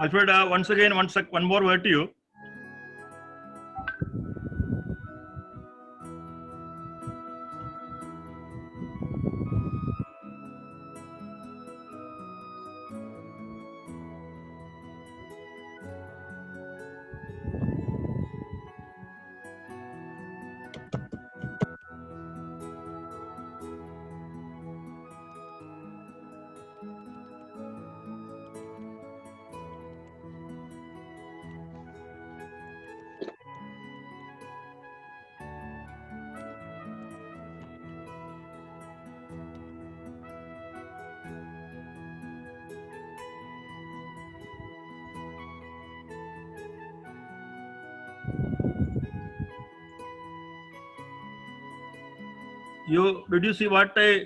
Alfred, once again, one more word to you. Did you see what I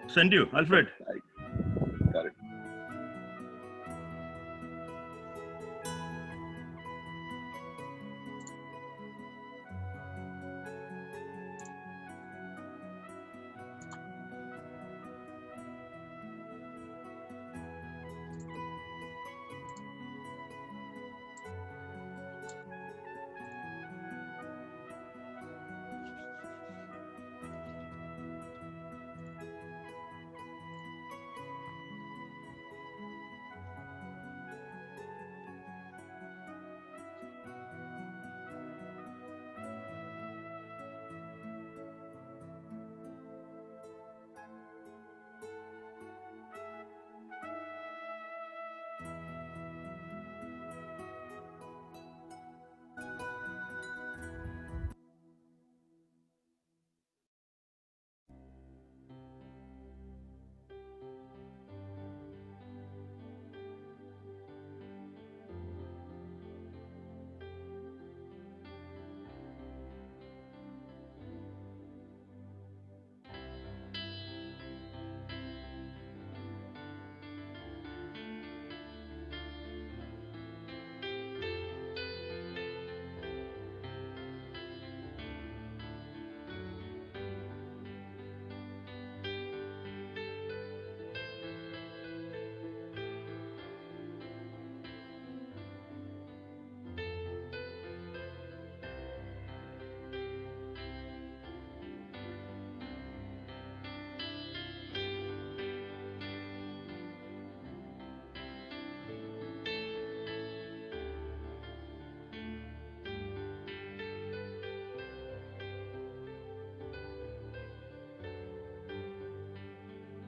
sent you, Alfred? I got it.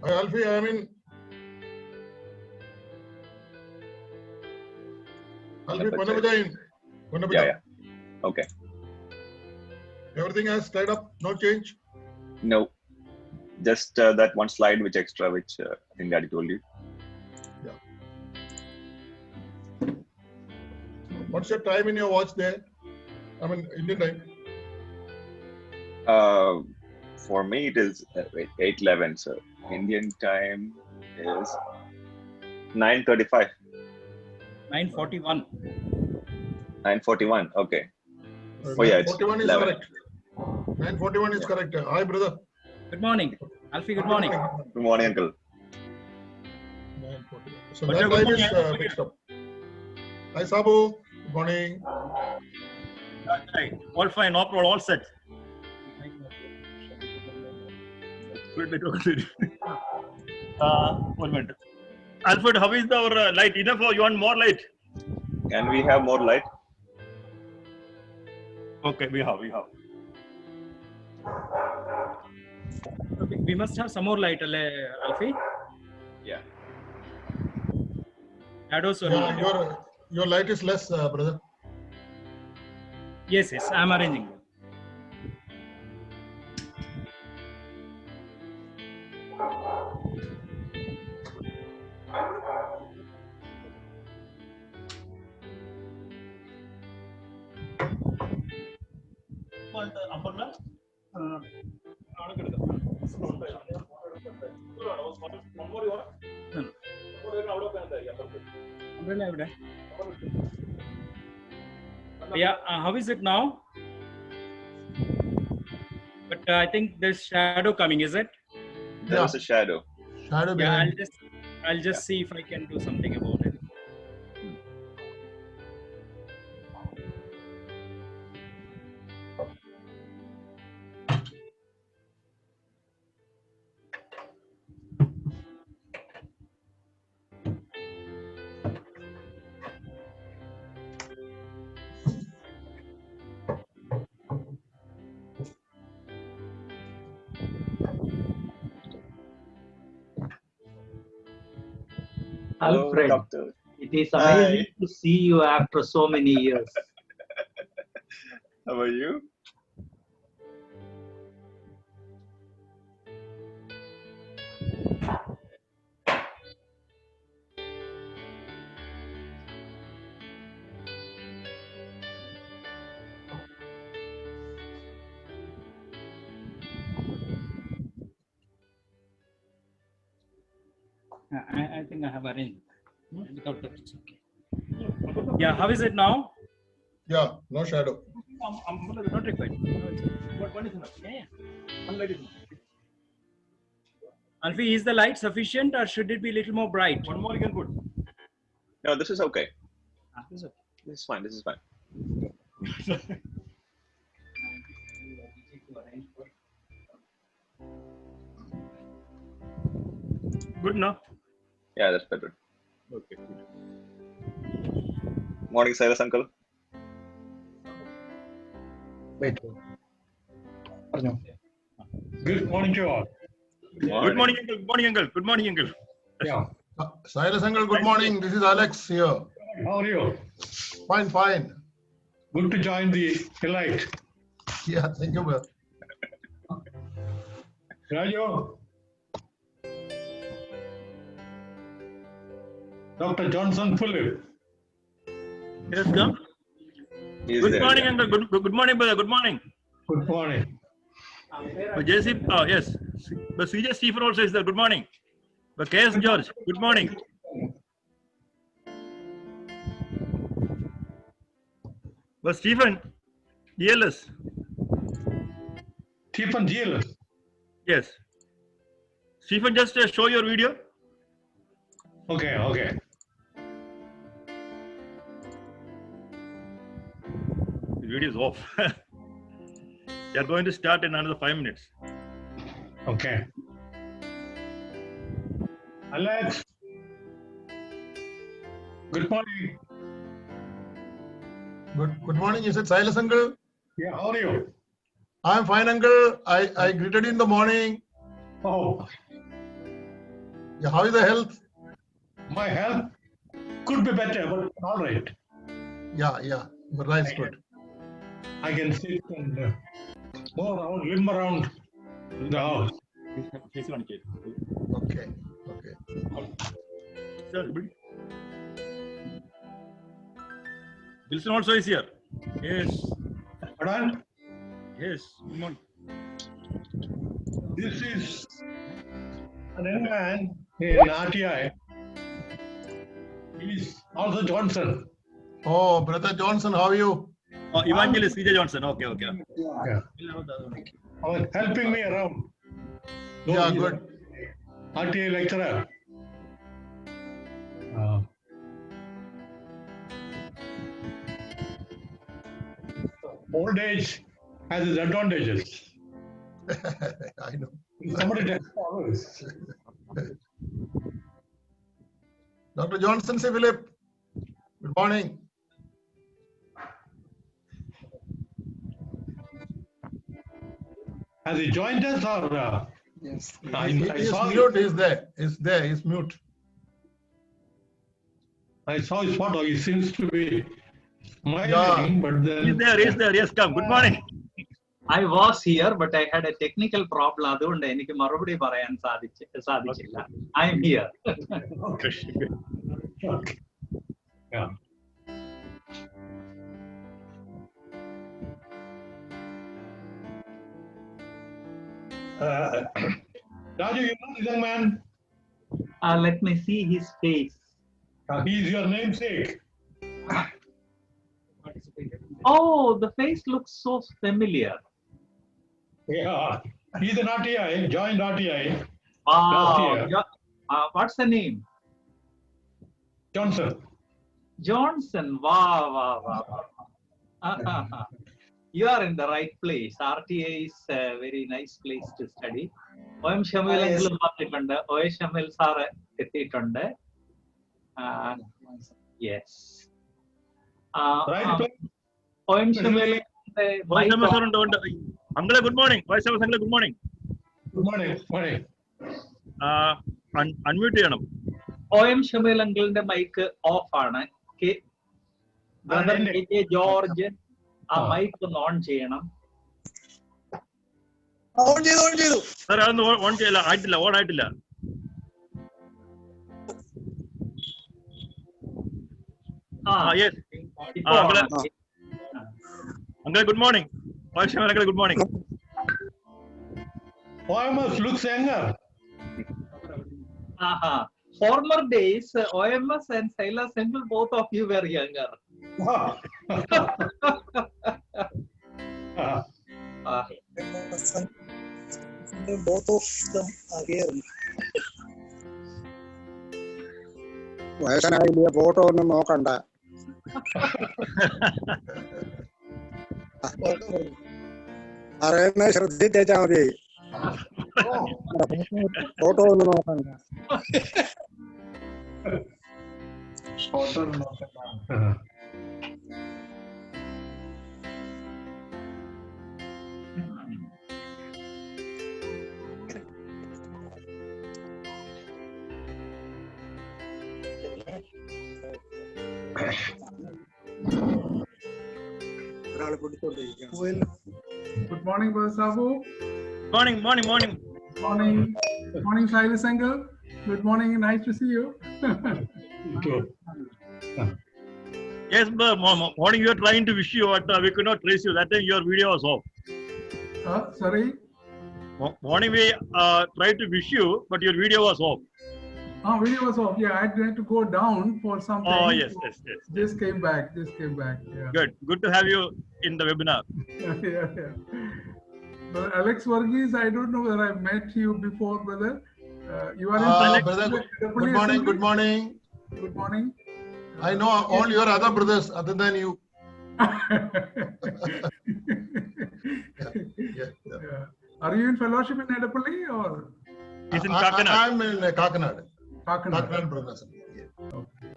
Hi, Alfie, I mean, Alfie, Yeah. Okay. Everything has tied up, no change? No, just that one slide which extra, which I think Daddy told you. Yeah. What's your time in your watch there? I mean, Indian time. For me, it is 8:11. So Indian time is 9:35. 9:41. 9:41. Okay. Oh yeah, 9:41 is 11. correct. 9:41 is correct. Hi, brother. Good morning, Alfie. Good morning. Good morning, uncle. 9:41. So that time is mixed up. Hi, Sabu. Good morning. Right. All fine, no problem, all set. One minute. Alfred, how is our light? Enough or you want more light? Can we have more light? Okay, we have. Okay, we must have some more light, Alfie. Yeah. Shadows. Yeah, your light is less, brother. Yes, I'm arranging. Yeah, how is it now? But I think there's shadow coming, is it? There is a shadow. Shadow Yeah, behind. I'll just see if I can do something about it. Hello, Alfred, doctor. it is amazing to see you after so many years. How are you? I think I have arranged. Without that, it's okay. Yeah, how is it now? Yeah, no shadow. Not required. One is enough. Yeah. One light is enough. Alfie, is the light sufficient or should it be a little more bright? One more you can put. No, this is okay. This is okay. This is fine. This is fine. Good enough. Yeah, that's better. Okay. Morning, Cyrus uncle. Wait. Good morning to all. Good morning, uncle. Good morning, uncle. Good morning, uncle. Yeah. Cyrus uncle, good morning. This is Alex here. How are you? Fine, fine. Good to join the elite. Yeah, thank you, brother. Raju. Dr. Johnson Philip. Yes, come. He is Good there, morning, yeah. uncle. Good morning, brother. Good morning. Good morning. But JC, oh yes. But CJ Stephen also is there. Good morning. But KS George, good morning. But Stephen, ELS. Stephen GLS. Yes. Stephen, just show your video. Okay, okay. The video is off. They are going to start in another 5 minutes. Okay. Alex. Good morning. Good morning. Is it Silas uncle? Yeah, how are you? I'm fine, uncle. I greeted you in the morning. Oh, Yeah, how is the health? my health could be better, but all right. Yeah, your rice good. I can sit and move around, limb around the house. Okay. Wilson also is here. Yes. Pardon? Yes. Good morning. This is an young man in RTI. He's also Johnson. Oh, brother Johnson, how are you? Oh, Evangelist CJ Johnson. Okay. Yeah. Helping me around. Yeah, he's good. a RTI lecturer. Old age has its advantages. I know. Somebody takes powers. Dr. Johnson, say Philip. Good morning. Has he joined us or? Yes. He's mute. He's there. He's mute. I saw his photo. He seems to be smiling, Yeah. but then. He's there. Yes, come. Good morning. I was here, but I had a technical problem. അതുകൊണ്ട് എനിക്ക് മറുപടി പറയാൻ സാധിച്ചില്ല. I am here. Okay. Okay. Yeah. Raju, you know this young man? Let me see his face. He's your namesake. Oh, the face looks so familiar. Yeah. He's an RTI, joined RTI. Last Wow. year. What's the name? Johnson. Johnson. Wow. You are in the right place. RTA is a very nice place to study. OM Shamil uncle വന്നിട്ടുണ്ട്. OM Shamil sir എത്തിയിട്ടുണ്ട്. Yes. Right place. OM Shamil Uncle, good morning. Vice Chancellor, uncle, good morning. Good morning. Morning. Unmute ചെയ്യണം. OM Shamil അങ്കിളിന്റെ mic off ആണ്. Brother KJ George ആ mic ഒന്ന് on ചെയ്യണം. Sir, അതൊന്ന് on ചെയ്യില്ല, ആയിട്ടില്ല, ഓൺ ആയിട്ടില്ല. Yes. Uncle, good morning. Uncle, good morning. OMS looks younger. Former days, OMS and Silas Uncle, both of you were younger. Both of them are here. വയസ്സനായില്ല, photo ഒന്നും നോക്കണ്ട. പറയുന്നത് ശ്രദ്ധിച്ചാ മതി, ഫോട്ടോ ഒന്നും നോക്കണ്ട. ഒരാൾ പിടിച്ചോണ്ടിരിക്കുകയാണ്. Good morning, Brother Sabu. Morning. Morning, Silas Uncle. Good morning. Nice to see you. Yes, morning. You are trying to wish you, but we could not trace you. That time your video was off. Sorry. Morning we tried to wish you, but your video was off. Video was off. Yeah, I had to go down for something. Oh, yes. Just came back. Yeah. Good to have you in the webinar. yeah. But Alex Varghese, I don't know whether I've met you before, brother. You are in brother, good morning. Good morning. I know all your other brothers other than you. Yeah. Are you in fellowship in Edapalli or? He's in Kakinad. I'm in Kakinad. Kakinad brothers. Yeah. Okay.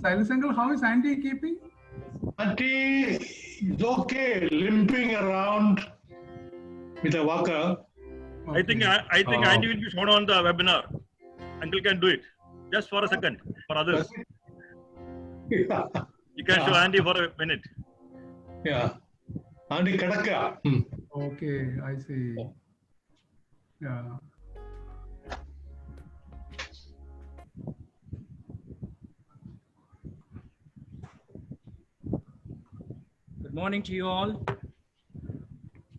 Silas Uncle, how is Andy keeping? Auntie is okay, limping around with a walker. I think Andy will be shown on the webinar. Uncle can do it. Just for a second, for others. You can show Andy for a minute. Yeah. Andy Kadaka. Okay, I see. Yeah. Good morning to you all.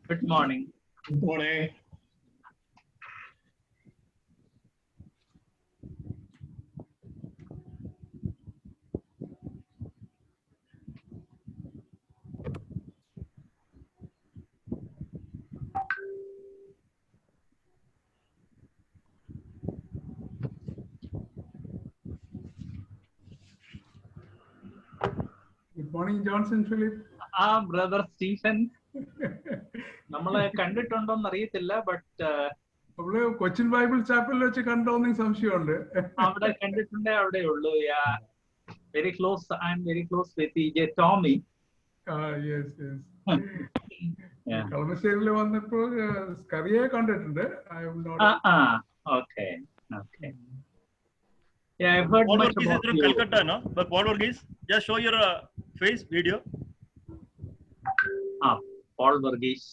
Good morning. Good morning. Good morning, Johnson Philip. Brother Stephen. നമ്മളെ കണ്ടിട്ടുണ്ടോന്ന് അറിയത്തില്ല, but നമ്മള് Cochin Bible ചാപ്പലിൽ വെച്ച് കണ്ടോന്ന് സംശയമുണ്ട്. അവിടെ കണ്ടിട്ടുണ്ടേ അവിടെ ഉള്ളൂ. Very close. I am very close with EJ Tommy. Yes. കളമശ്ശേരിയിൽ വന്നപ്പോ സ്കറിയെ കണ്ടിട്ടുണ്ട്. Okay. Yeah, I've heard Paul much Varghese about is from you. Calcutta, no? But Paul Varghese, just show your face video. Paul Varghese.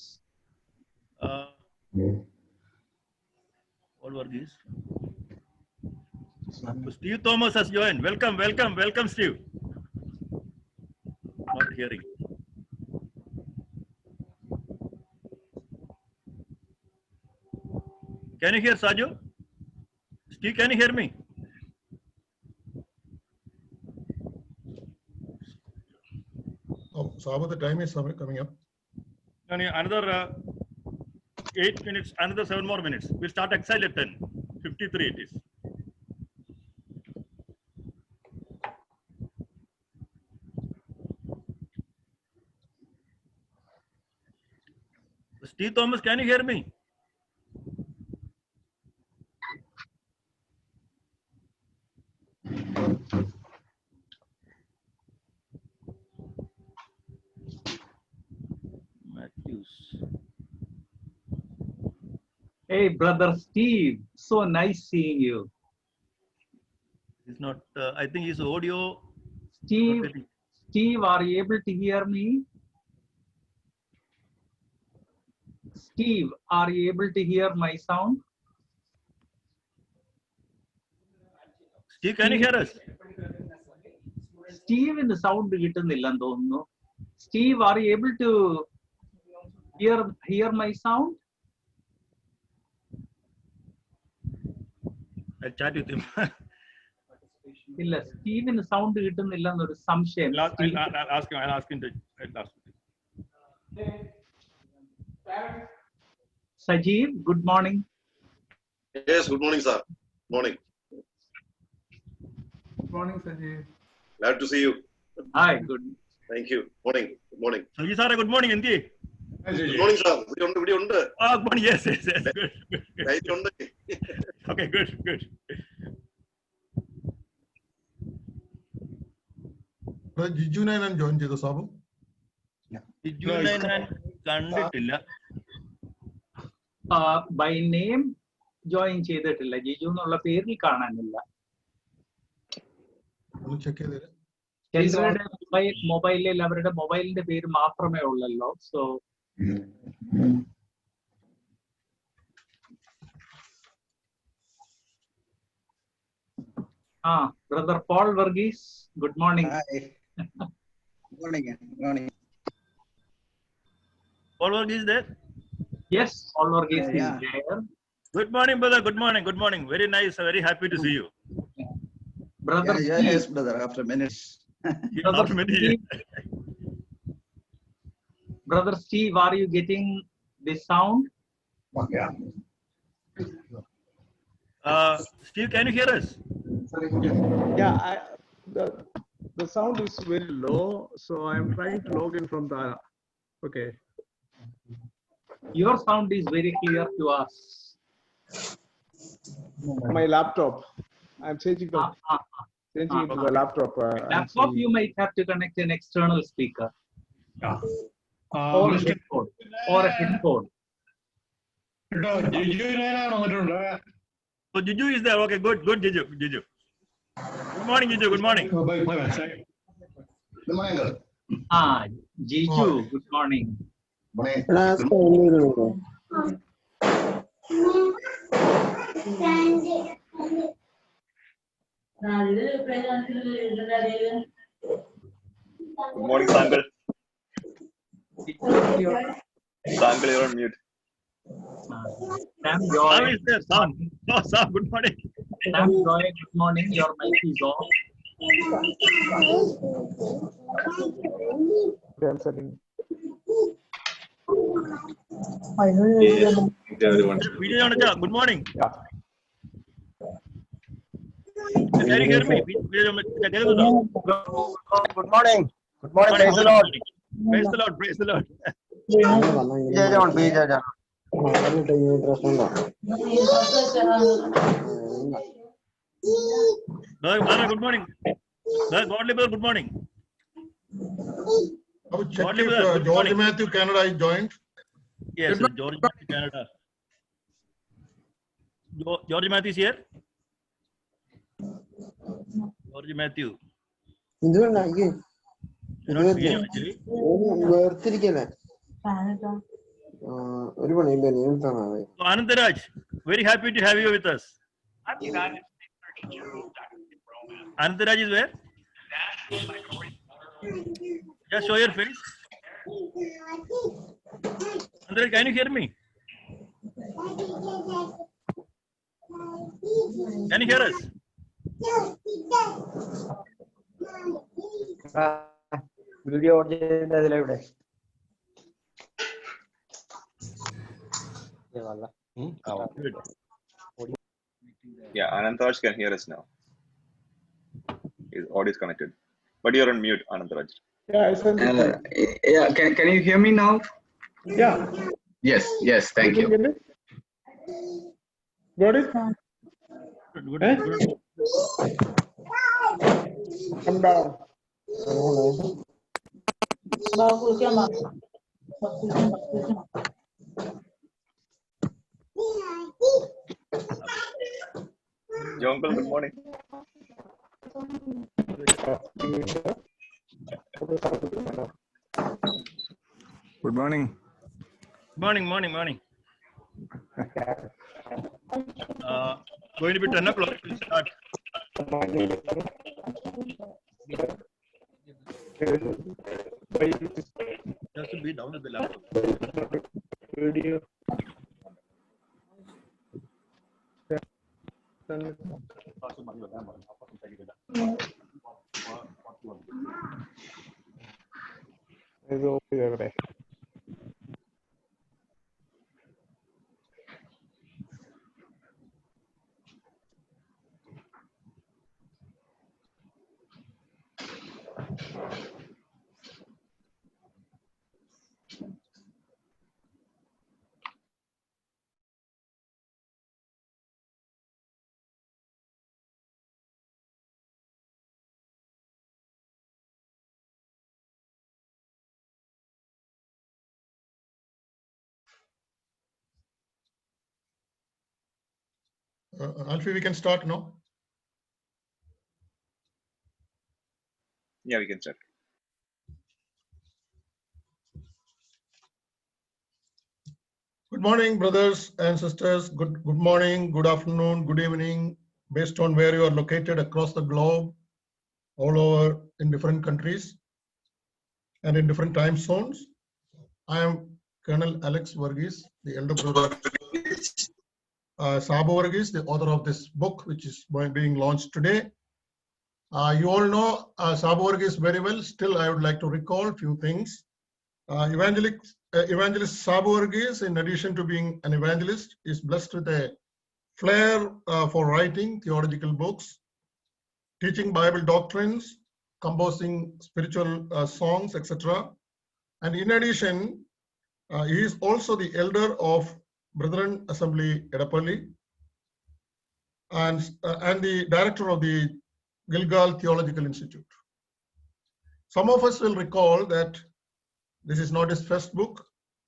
Paul Varghese. Steve Thomas has joined. Welcome, Steve. Not hearing. Can you hear Saju? Steve, can you hear me? Oh, Sabu, the time is coming up. Another 8 minutes, another 7 more minutes. We'll start exile at 10:53 it is. Steve Thomas, can you hear me? Matthews. Hey, brother Steve, so nice seeing you. He's not, I think his audio. Steve, not getting- Steve, are you able to hear me? Steve, are you able to hear my sound? Steve, can you hear us? സ്റ്റീവിന് sound കിട്ടുന്നില്ലെന്ന് തോന്നുന്നു. Steve, are you able to hear my sound? I'll chat with him. ഇല്ല, സ്റ്റീവിന് sound കിട്ടുന്നില്ലെന്നൊരു സംശയം. I'll ask him. I'll ask him to. Sajeev, good morning. Yes, good morning, sir. Morning. Good morning, Sanjeev. Glad to see you. Hi, good. Thank you. Morning. Good morning. Sanjeev sir, good morning. India. Good morning, sir. ഇവിടെ ഉണ്ട്. Ah, good morning. Yes. Good. Right ഉണ്ട്. Okay, good. ജിജുവിനെ ഞാൻ join ചെയ്തു സാബു. ജിജുവിനെ ഞാൻ കണ്ടിട്ടില്ല. By name join ചെയ്തിട്ടില്ല. ജിജു എന്നുള്ള പേരിൽ കാണാനില്ല. ഒന്ന് ചെക്ക് ചെയ്തേരെ. ചിലരുടെ മൊബൈലിൽ അവരുടെ മൊബൈലിന്റെ പേര് മാത്രമേ ഉള്ളല്ലോ. So brother Paul Varghese, good morning. Morning. Paul Varghese is there? Yes, Paul Varghese is Yeah. there. Good morning, brother. Good morning. Very nice. Very happy to see you. Brother Yes, Steve, brother. After minutes. Brother After many years. Brother Steve, are you getting the sound? Steve, can you hear us? Yeah, the sound is very low, so I'm trying to log in from the. Okay. Your sound is very clear to us. My laptop. I'm changing it to the laptop. Laptop, you might have to connect an external speaker or a headphone. ജിജുവിനാണ് വന്നിട്ടുണ്ട്. So Jiju is there. Okay, good, Jiju. Good morning, Jiju. Good morning. Jiju, good morning. Good morning, Sangal. Sangal, you're on mute. Sam Sam Joy, is there. Sam. Oh, Sam. Good morning. Sam Joy, good morning. Your mic is off. I'm setting. Yes, everyone. Vijay Janaja, good morning. Yeah. Can you hear me? Vijay Janaja. Good morning. Praise the Lord. Praise the Lord. Good morning. Godly brother, good morning. I would check Godly if brother, good George morning. Matthew Canada is joined. Yes, George Matthew, Canada. George Matthew is here. George Matthew. You're not seeing him, actually. So, Anandaraj, very happy to have you with us. Anandaraj is where? Just show your face. Anandaraj, can you hear me? Can you hear us? Video ഇവിടെ Good. Yeah, Anantaraj can hear us now. His audio is connected. But you're on mute, Anantaraj. Yeah, I sent it. Yeah, can you hear me now? Yeah. Yes, yes, thank you. Get it? Got it? Good, Eh? good. Come down. Your uncle, good morning. Good morning. Morning. Going to be 10 o'clock. We'll start. Just to be down at the laptop. Video. Alfie, we can start now. Yeah, we can start. Good morning, brothers and sisters. Good morning, good afternoon, good evening, based on where you are located across the globe, all over in different countries and in different time zones. I am Colonel Alex Varghese, the elder brother. Sabo Varghese, the author of this book, which is being launched today. You all know Sabo Varghese very well. Still, I would like to recall a few things. Evangelist Sabo Varghese, in addition to being an evangelist, is blessed with a flair for writing theological books, teaching Bible doctrines, composing spiritual songs, etc. And in addition, he is also the elder of Brethren Assembly Edapalli and the director of the Gilgal Theological Institute. Some of us will recall that this is not his first book.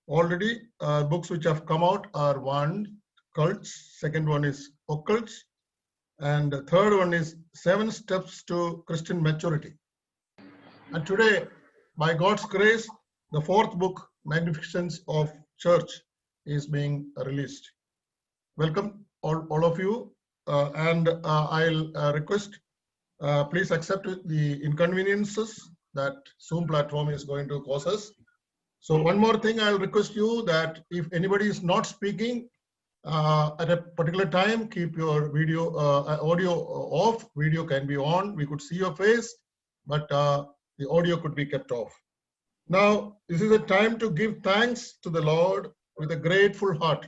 Already, books which have come out are one, Cults, second one is Occults, and the third one is 7 Steps to Christian Maturity. And today, by God's grace, the 4th book, Magnificence of Church, is being released. Welcome, all of you, and I'll request, please accept the inconveniences that Zoom platform is going to cause us. So one more thing, I'll request you that if anybody is not speaking at a particular time, keep your video, audio off. Video can be on. We could see your face, but the audio could be kept off. Now, this is a time to give thanks to the Lord with a grateful heart.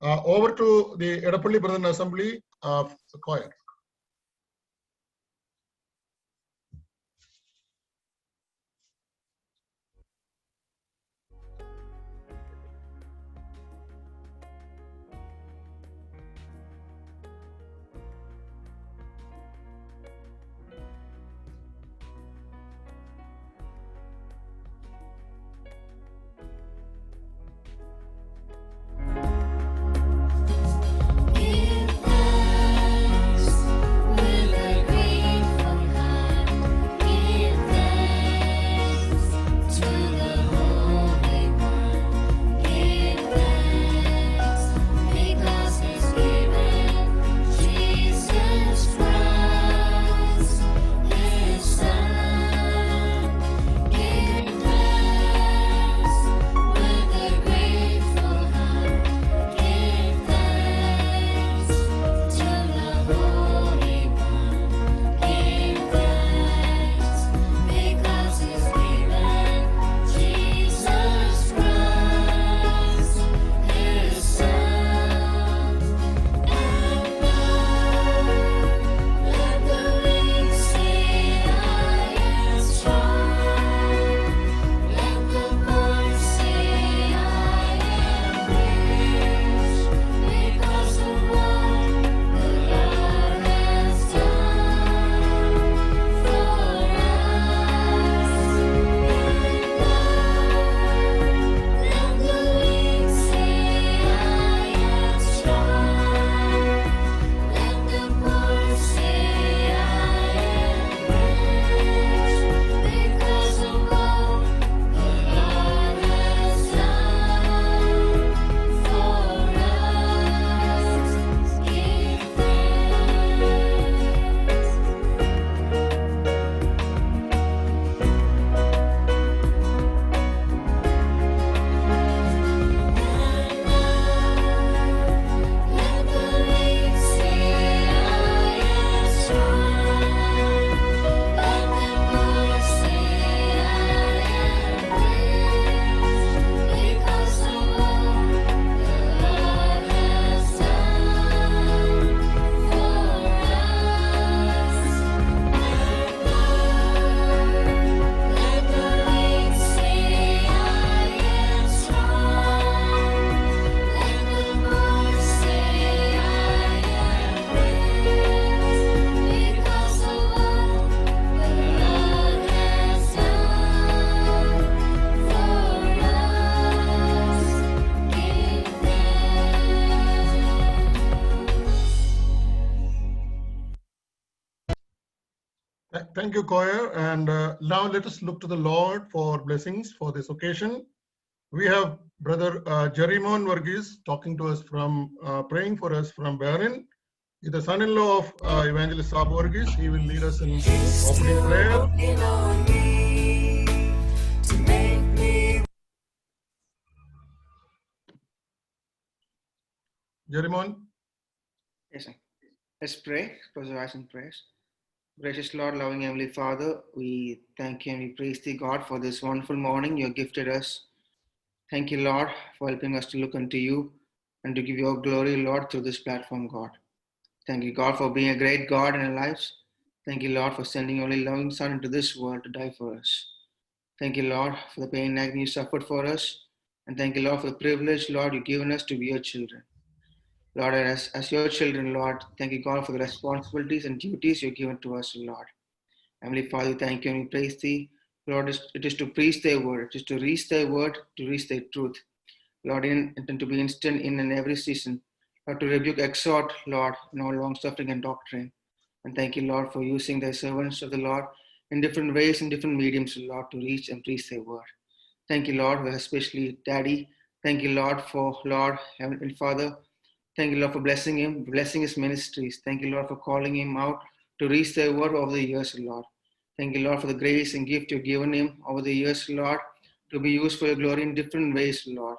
Over to the Edapalli Brethren Assembly of the choir. Give thanks Thank you, choir. And now let us look to the Lord for blessings for this occasion. We have Brother Jerimon Varghese talking to us from, praying for us from Bahrain. He's the son-in-law of Evangelist Sabu Varghese. He will lead us in opening prayer. Jerimon. Yes, sir. Let's pray. Close our eyes and prayers. Gracious Lord, loving Heavenly Father, we thank you and we praise thee, God, for this wonderful morning you have gifted us. Thank you, Lord, for helping us to look unto you and to give your glory, Lord, through this platform, God. Thank you, God, for being a great God in our lives. Thank you, Lord, for sending your only loving Son into this world to die for us. Thank you, Lord, for the pain and agony you suffered for us. And thank you, Lord, for the privilege, Lord, you've given us to be your children. Lord, as your children, Lord, thank you, God, for the responsibilities and duties you've given to us, Lord. Heavenly Father, thank you and we praise thee. Lord, it is to preach thy word, it is to reach thy word, to reach thy truth. Lord, and to be instant in every season. Lord, to rebuke, exhort, Lord, in all long suffering and doctrine. And thank you, Lord, for using thy servants of the Lord in different ways, in different mediums, Lord, to reach and preach thy word. Thank you, Lord, especially Daddy. Thank you, Lord, for Lord, Heavenly Father. Thank you, Lord, for blessing him, blessing his ministries. Thank you, Lord, for calling him out to reach thy word over the years, Lord. Thank you, Lord, for the grace and gift you've given him over the years, Lord, to be used for your glory in different ways, Lord.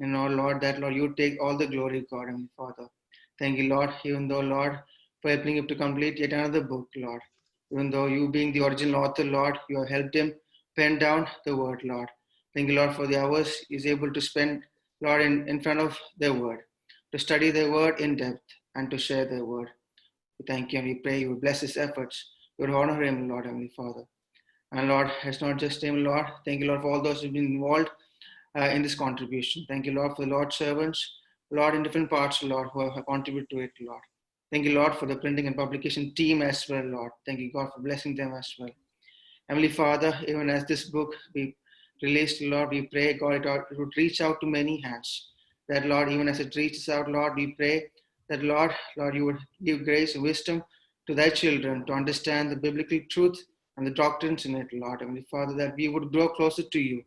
And oh, Lord, that, Lord, you take all the glory, God and Father. Thank you, Lord, even though, Lord, for helping him to complete yet another book, Lord. Even though you being the original author, Lord, you have helped him pen down the word, Lord. Thank you, Lord, for the hours he's able to spend, Lord, in front of their word, to study their word in depth and to share their word. We thank you and we pray you will bless his efforts. You will honor him, Lord, Heavenly Father. And Lord, it's not just him, Lord. Thank you, Lord, for all those who've been involved in this contribution. Thank you, Lord, for the Lord's servants, Lord, in different parts, Lord, who have contributed to it, Lord. Thank you, Lord, for the printing and publication team as well, Lord. Thank you, God, for blessing them as well. Heavenly Father, even as this book be released, Lord, we pray, God, it would reach out to many hands. That, Lord, even as it reaches out, Lord, we pray that, Lord, you would give grace and wisdom to thy children to understand the biblical truth and the doctrines in it, Lord. Heavenly Father, that we would grow closer to you.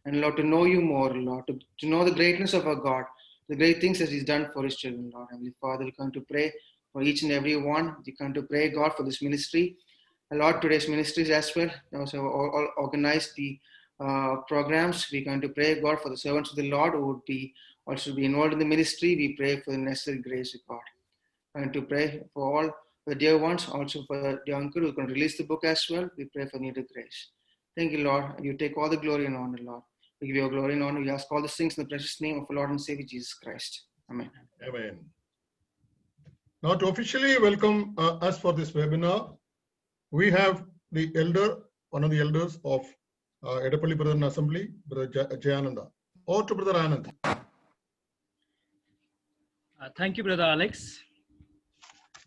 And, Lord, to know you more, Lord, to know the greatness of our God, the great things that he's done for his children, Lord. Heavenly Father, we come to pray for each and every one. We come to pray, God, for this ministry. And Lord, today's ministries as well. Also all organize the programs. We come to pray, God, for the servants of the Lord who would be also be involved in the ministry. We pray for the necessary grace of God. And to pray for all the dear ones, also for the dear uncle who can release the book as well. We pray for needed grace. Thank you, Lord. You take all the glory and honor, Lord. We give you glory and honor. We ask all these things in the precious name of our Lord and Savior Jesus Christ. Amen. Amen. Now to officially welcome us for this webinar, we have the elder, one of the elders of Edapalli Brethren Assembly, Brother Jayananda. Or to Brother Anand. Thank you, Brother Alex.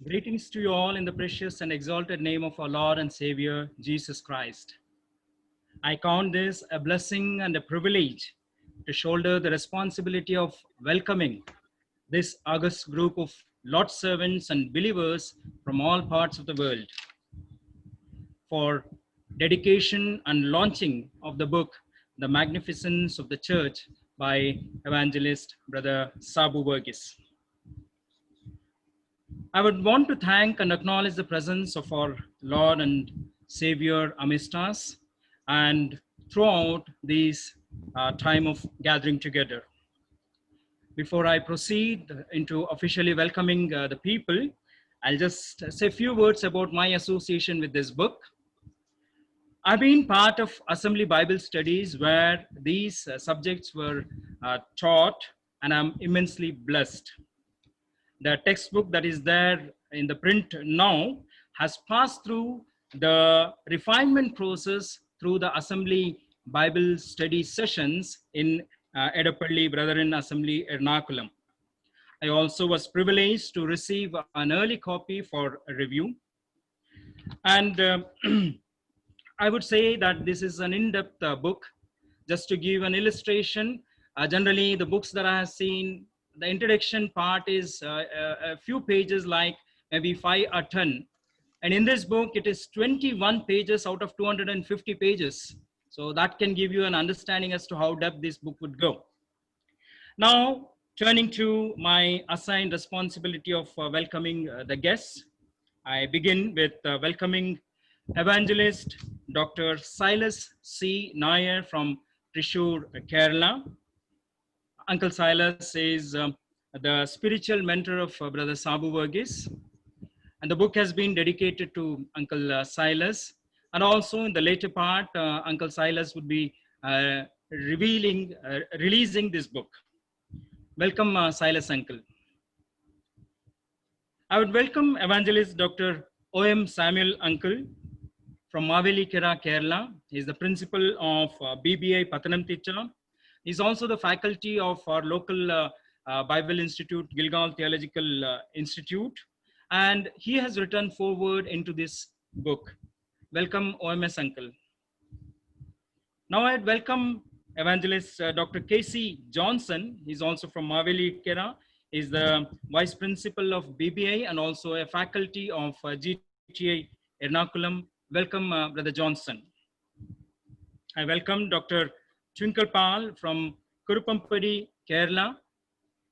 Greetings to you all in the precious and exalted name of our Lord and Savior, Jesus Christ. I count this a blessing and a privilege to shoulder the responsibility of welcoming this august group of Lord's servants and believers from all parts of the world for dedication and launching of the book, The Magnificence of the Church by Evangelist Brother Sabu Varghese. I would want to thank and acknowledge the presence of our Lord and Savior amidst us and throughout this time of gathering together. Before I proceed into officially welcoming the people, I'll just say a few words about my association with this book. I've been part of Assembly Bible Studies where these subjects were taught, and I'm immensely blessed. The textbook that is there in the print now has passed through the refinement process through the Assembly Bible Study sessions in Edapalli Brethren Assembly, Ernakulam. I also was privileged to receive an early copy for a review. And I would say that this is an in-depth book. Just to give an illustration, generally the books that I have seen, the introduction part is a few pages, like maybe 5 or 10. And in this book, it is 21 pages out of 250 pages. So that can give you an understanding as to how depth this book would go. Now, turning to my assigned responsibility of welcoming the guests, I begin with welcoming Evangelist Dr. Silas C. Nair from Thrissur, Kerala. Uncle Silas is the spiritual mentor of Brother Sabu Verghese. And the book has been dedicated to Uncle Silas. And also in the later part, Uncle Silas would be releasing this book. Welcome, Silas Uncle. I would welcome Evangelist Dr. O.M. Samuel Uncle from Mavelikara, Kerala. He is the principal of BBI Pathanamthitta. He is also the faculty of our local Bible Institute, Gilgal Theological Institute. And he has written foreword into this book. Welcome, OMS Uncle. Now I'd welcome Evangelist Dr. Casey Johnson. He's also from Mavelikara. He's the Vice Principal of BBI and also a faculty of GTA Ernakulam. Welcome, Brother Johnson. I welcome Dr. Twinkle Pal from Kurupampadi, Kerala.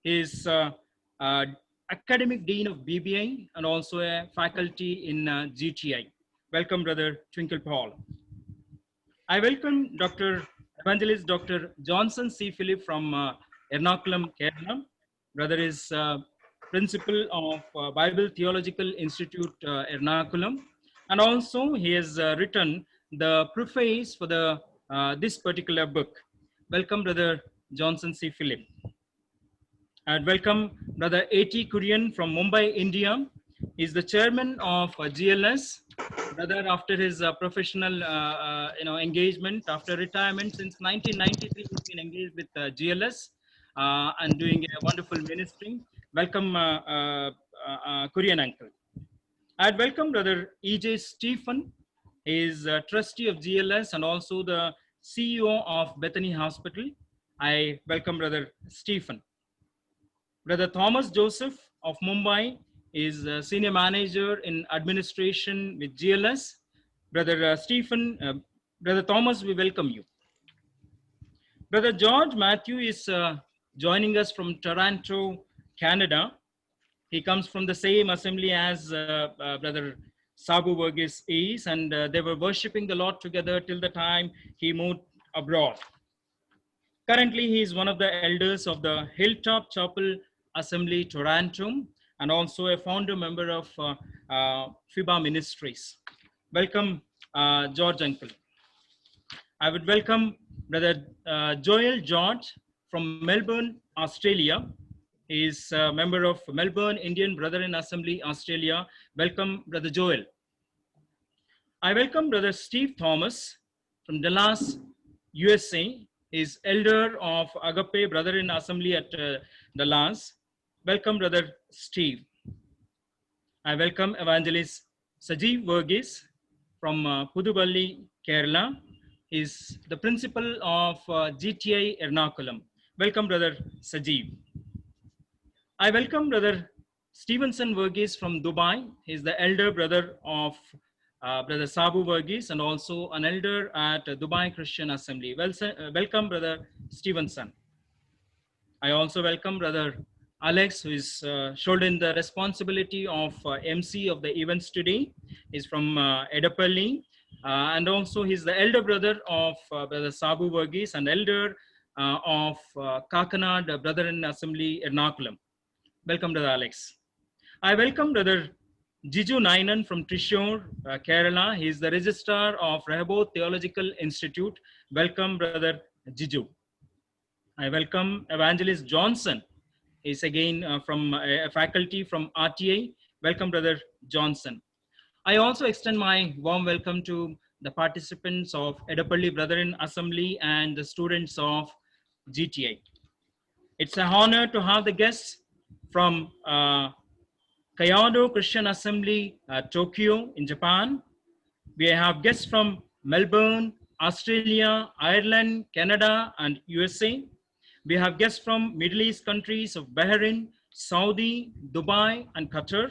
He is Academic Dean of BBI and also a faculty in GTI. Welcome, Brother Twinkle Paul. I welcome Evangelist Dr. Johnson C. Philip from Ernakulam, Kerala. Brother is principal of Bible Theological Institute, Ernakulam. And also he has written the preface for this particular book. Welcome, Brother Johnson C. Philip. And welcome Brother A.T. Kurian from Mumbai, India. He's the chairman of GLS. Brother, after his professional engagement, after retirement since 1993, he's been engaged with GLS and doing a wonderful ministry. Welcome, Kurian Uncle. I'd welcome Brother E.J. Stephen. He is a trustee of GLS and also the CEO of Bethany Hospital. I welcome Brother Stephen. Brother Thomas Joseph of Mumbai is a senior manager in administration with GLS. Brother Brother Thomas, we welcome you. Brother George Matthew is joining us from Toronto, Canada. He comes from the same assembly as Brother Sabu Verghese is, and they were worshiping the Lord together till the time he moved abroad. Currently, he is one of the elders of the Hilltop Chapel Assembly, Toronto, and also a founder member of FIBA Ministries. Welcome, George Uncle. I would welcome Brother Joel George from Melbourne, Australia. He is a member of Melbourne Indian Brethren Assembly, Australia. Welcome, Brother Joel. I welcome Brother Steve Thomas from Dallas, USA. He is elder of Agape Brethren Assembly at Dallas. Welcome, Brother Steve. I welcome Evangelist Sajeev Verghese from Puduballi, Kerala. He is the principal of GTI Ernakulam. Welcome, Brother Sajeev. I welcome Brother Stevenson Verghese from Dubai. He is the elder brother of Brother Sabu Verghese and also an elder at Dubai Christian Assembly. Welcome, Brother Stevenson. I also welcome Brother Alex, who is shouldering the responsibility of MC of the events today. He's from Edapalli, and also he's the elder brother of Brother Sabu Verghese and elder of Kakanad Brethren Assembly, Ernakulam. Welcome, Brother Alex. I welcome Brother Jiju Nainan from Thrissur, Kerala. He is the registrar of Rehoboth Theological Institute. Welcome, Brother Jiju. I welcome Evangelist Johnson. He's again from a faculty from RTA. Welcome, Brother Johnson. I also extend my warm welcome to the participants of Edapalli Brethren Assembly and the students of GTA. It's an honor to have the guests from Kyoto Christian Assembly, Tokyo in Japan. We have guests from Melbourne, Australia, Ireland, Canada, and USA. We have guests from Middle East countries of Bahrain, Saudi, Dubai, and Qatar.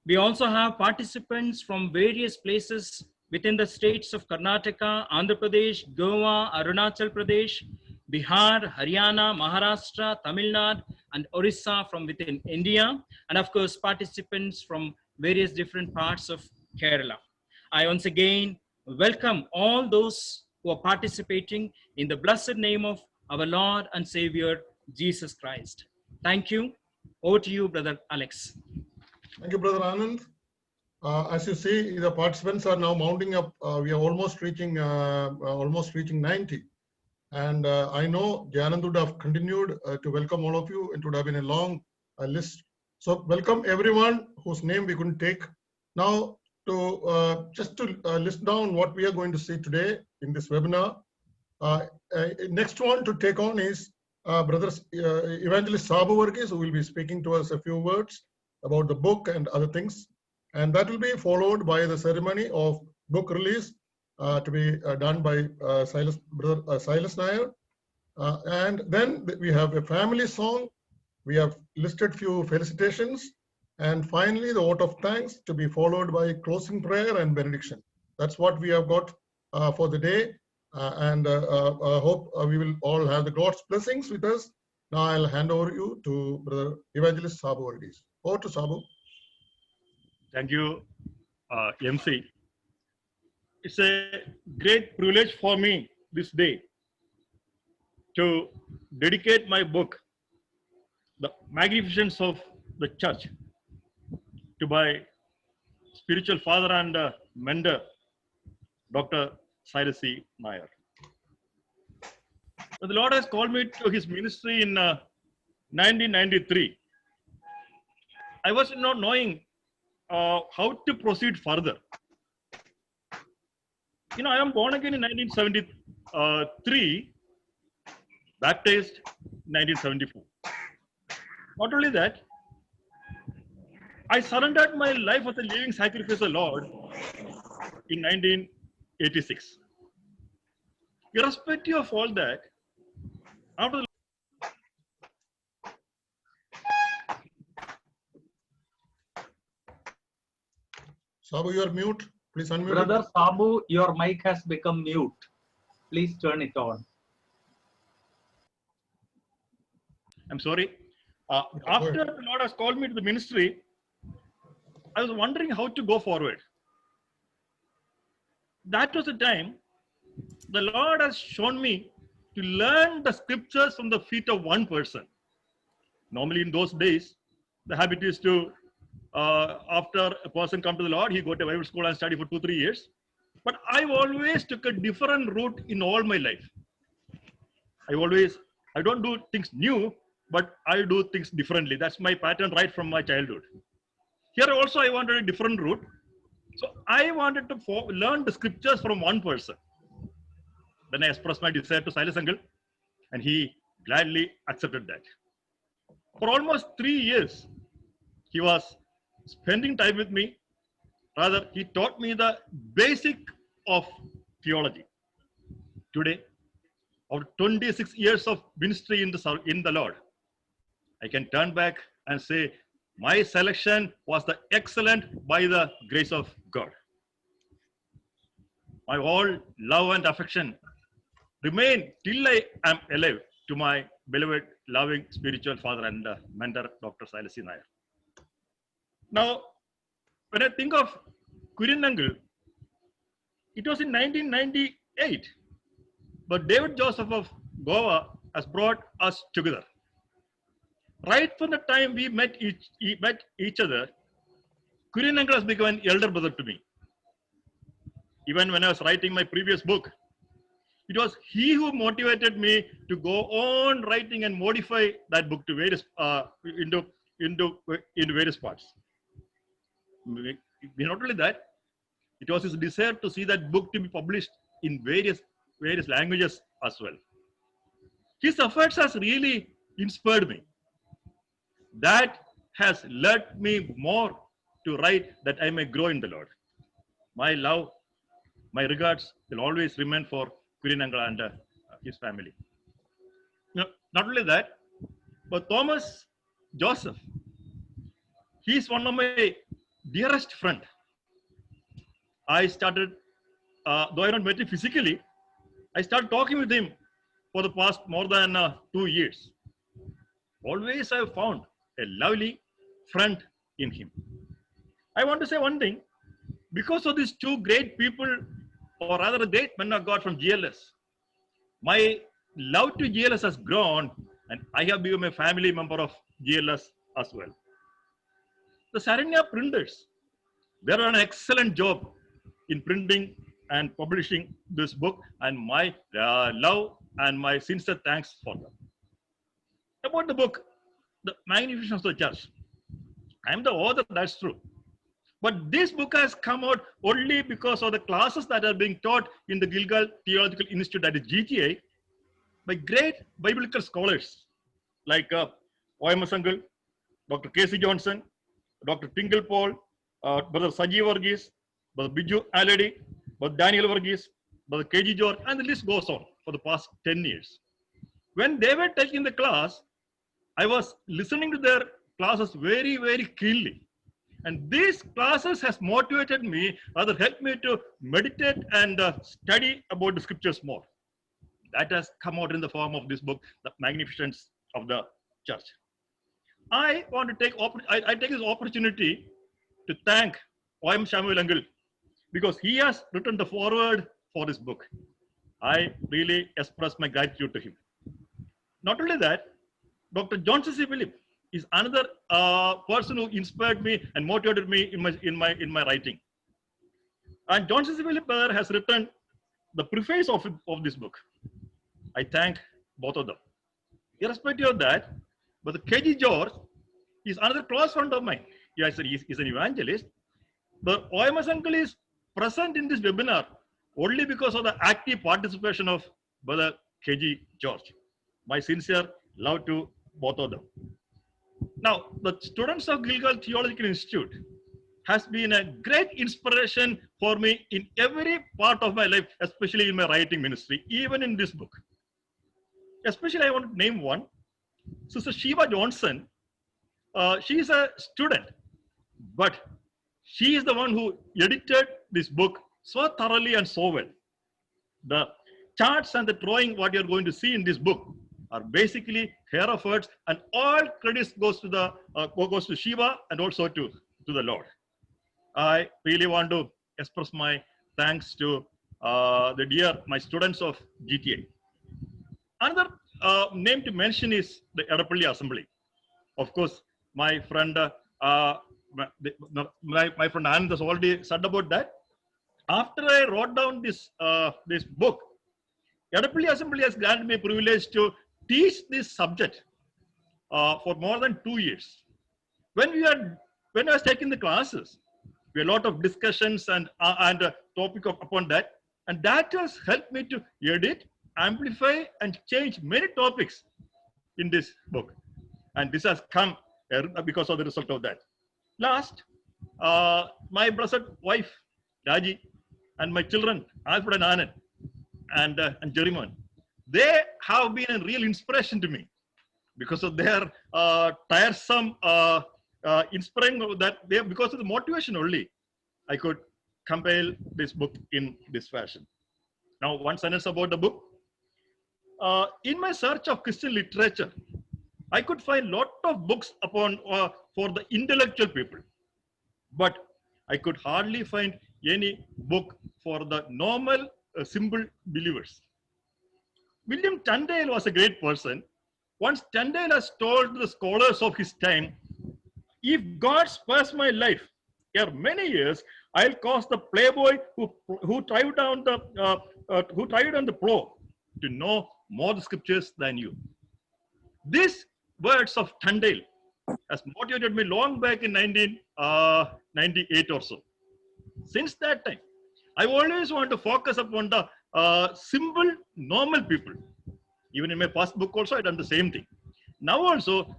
We also have participants from various places within the states of Karnataka, Andhra Pradesh, Goa, Arunachal Pradesh, Bihar, Haryana, Maharashtra, Tamil Nadu, and Orissa from within India, and of course, participants from various different parts of Kerala. I once again welcome all those who are participating in the blessed name of our Lord and Savior, Jesus Christ. Thank you. Over to you, Brother Alex. Thank you, Brother Anand. As you see, the participants are now mounting up. We are almost reaching 90. And I know Janand would have continued to welcome all of you. It would have been a long list. So welcome everyone whose name we couldn't take. Now, just to list down what we are going to see today in this webinar. Next one to take on is Brother Evangelist Sabu Varghese, who will be speaking to us a few words about the book and other things. And that will be followed by the ceremony of book release to be done by Brother Silas Nair. And then we have a family song. We have listed few felicitations. And finally, the vote of thanks to be followed by closing prayer and benediction. That's what we have got for the day. And I hope we will all have the God's blessings with us. Now I'll hand over you to Brother Evangelist Sabu Varghese. Over to Sabu. Thank you, MC. It's a great privilege for me this day to dedicate my book, The Magnificence of the Church, to my spiritual father and mentor, Dr. Silas C. Nair. The Lord has called me to his ministry in 1993. I was not knowing how to proceed further. You know, I am born again in 1973, baptized 1974. Not only that, I surrendered my life as a living sacrifice to the Lord in 1986. Irrespective of all that, after Sabu, you are mute. Please unmute. Brother Sabu, your mic has become mute. Please turn it on. I'm sorry. After the Lord has called me to the ministry, I was wondering how to go forward. That was the time the Lord has shown me to learn the scriptures from the feet of one person. Normally in those days, the habit is to, after a person come to the Lord, he go to Bible school and study for 2-3 years. But I always took a different route in all my life. I don't do things new, but I do things differently. That's my pattern right from my childhood. Here also I wanted a different route. So I wanted to learn the scriptures from one person. Then I expressed my desire to Silas Uncle, and he gladly accepted that. For almost 3 years, he was spending time with me. Rather, he taught me the basic of theology. Today, after 26 years of ministry in the Lord, I can turn back and say, my selection was the excellent by the grace of God. My whole love and affection remain till I am alive to my beloved, loving spiritual father and mentor, Dr. Silas C. Nair. Now, when I think of Kurian Uncle, it was in 1998, but David Joseph of Goa has brought us together. Right from the time we met each other, Kurian Uncle has become an elder brother to me. Even when I was writing my previous book, it was he who motivated me to go on writing and modify that book to various into various parts. Not only that, it was his desire to see that book to be published in various languages as well. His efforts has really inspired me. That has led me more to write that I may grow in the Lord. My love, my regards will always remain for Kurian Uncle and his family. Not only that, but Thomas Joseph, he is one of my dearest friend. I started, though I don't met him physically, I started talking with him for the past more than 2 years. Always I have found a lovely friend in him. I want to say one thing. Because of these two great people, or rather great men of God from GLS, my love to GLS has grown, and I have become a family member of GLS as well. The Saranya printers, they done an excellent job in printing and publishing this book, and my love and my sincere thanks for them. About the book, The Magnificence of the Church, I am the author, that's true. But this book has come out only because of the classes that are being taught in the Gilgal Theological Institute, that is GTA, by great biblical scholars like O.M.S. Uncle, Dr. K.C. Johnson, Dr. Tingle Paul, Brother Saji Varghese, Brother Biju Aledi, Brother Daniel Varghese, Brother K.G. George, and the list goes on for the past 10 years. When they were taking the class, I was listening to their classes very, very keenly. And these classes has motivated me, rather helped me to meditate and study about the scriptures more. That has come out in the form of this book, The Magnificence of the Church. I want to take I take this opportunity to thank O.M. Samuel Uncle, because he has written the foreword for this book. I really express my gratitude to him. Not only that, Dr. John C. Philip is another person who inspired me and motivated me in my writing. And John C. Philip has written the preface of this book. I thank both of them. Irrespective of that, but the K.G. George is another close friend of mine. Yes, he's an evangelist. The O.M.S. Uncle is present in this webinar only because of the active participation of Brother K.G. George. My sincere love to both of them. Now, the students of Gilgal Theological Institute has been a great inspiration for me in every part of my life, especially in my writing ministry, even in this book. Especially, I want to name one. Sister Shiva Johnson, she is a student, but she is the one who edited this book so thoroughly and so well. The charts and the drawing, what you're going to see in this book, are basically her efforts, and all credits goes to Shiva and also to the Lord. I really want to express my thanks to my students of GTA. Another name to mention is the Edapalli Assembly. Of course, my friend my friend Anand has already said about that. After I wrote down this book, Edapalli Assembly has granted me a privilege to teach this subject for more than 2 years. When I was taking the classes, we had a lot of discussions and topic upon that, and that has helped me to edit, amplify, and change many topics in this book. And this has come because of the result of that. Last, my blessed wife, Raji, and my children, Alfred and Anand, and Jeriman, they have been a real inspiration to me because of their tiresome inspiring because of the motivation only, I could compile this book in this fashion. Now, one sentence about the book. In my search of Christian literature, I could find a lot of books for the intellectual people, but I could hardly find any book for the normal, simple believers. William Tyndale was a great person. Once Tyndale has told the scholars of his time, if God spares my life ere many years, I'll cause the playboy who thrived on the plow to know more the scriptures than you. These words of Tyndale has motivated me long back in 1998 or so. Since that time, I always want to focus upon the simple, normal people. Even in my past book also, I done the same thing. Now also,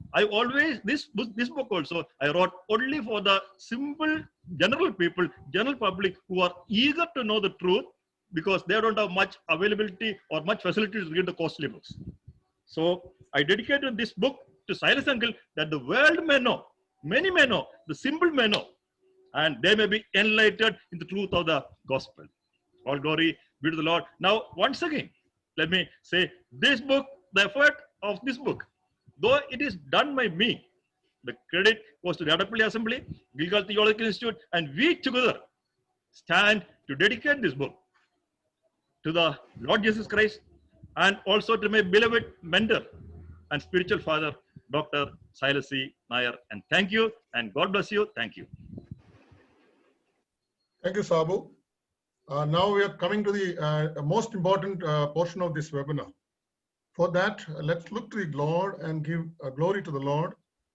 this book also, I wrote only for the simple, general people, general public who are eager to know the truth because they don't have much availability or much facility to read the costly books. So I dedicated this book to Silas Uncle that the world may know, many may know, the simple may know. and they may be enlightened in the truth of the gospel. All glory be to the Lord. Now, once again, let me say this book, the effort of this book, though it is done by me, the credit goes to the Adapalli Assembly, Gilgal Theological Institute, and we together stand to dedicate this book to the Lord Jesus Christ and also to my beloved mentor and spiritual father, Dr. Silas C. Nair. And thank you, and God bless you. Thank you. Thank you, Sabu. Now we are coming to the most important portion of this webinar. For that, let's look to the Lord and give glory to the Lord.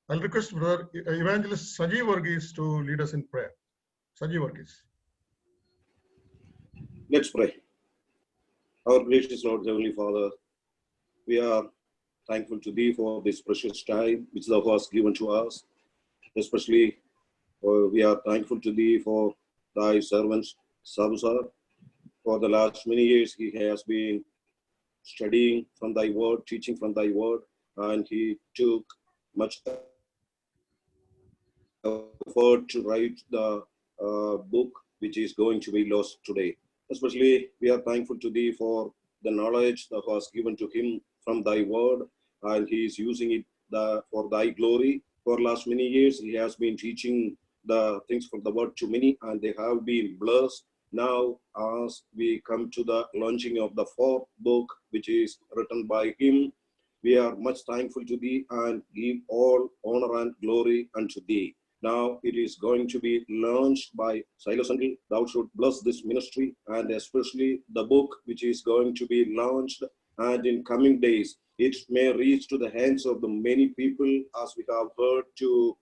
I'll request Brother Evangelist Sajeev Varghese to lead us in prayer. Sajeev Varghese. Let's pray. Our gracious Lord, Heavenly Father, we are thankful to Thee for this precious time which Thou hast given to us. Especially, we are thankful to Thee for Thy servant, Sabu Sir. For the last many years, he has been studying from Thy Word, teaching from Thy Word, and he took much effort to write the book which is going to be lost today. Especially, we are thankful to Thee for the knowledge Thou hast given to him from Thy Word, and he is using it for Thy glory. For last many years, he has been teaching the things from the Word to many, and they have been blessed. Now, as we come to the launching of the fourth book, which is written by him, we are much thankful to Thee and give all honor and glory unto Thee. Now it is going to be launched by Silas Uncle. Thou should bless this ministry, and especially the book which is going to be launched, and in coming days it may reach to the hands of the many people, as we have heard, to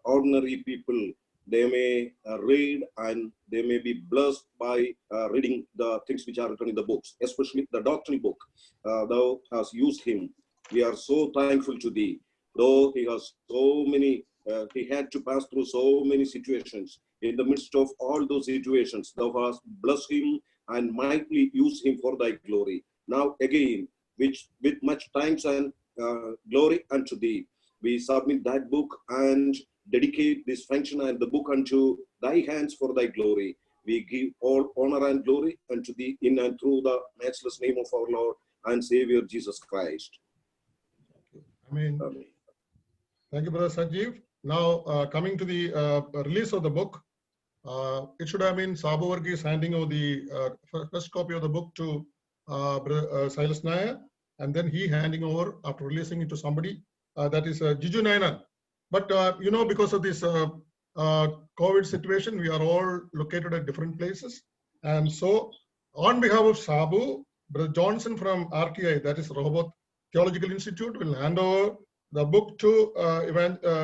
ordinary people. They may read and they may be blessed by reading the things which are written in the books, especially the doctrinal book. Thou hast used him. We are so thankful to Thee. Though he has so many, he had to pass through so many situations. In the midst of all those situations, Thou hast blessed him and mightily used him for Thy glory. Now again, which with much thanks and glory unto Thee, we submit that book and dedicate this function and the book unto Thy hands for Thy glory. We give all honor and glory unto Thee in and through the matchless name of our Lord and Savior Jesus Christ. Amen. Amen. Thank you, Brother Sajeev. Now, coming to the release of the book, it should have been Sabu Varghese handing over the first copy of the book to Brother Silas Nair, and then he handing over after releasing it to somebody, that is Jiju Nayanan. But, because of this COVID situation, we are all located at different places. And so, on behalf of Sabu, Brother Johnson from RTI, that is Rehoboth Theological Institute, will hand over the book to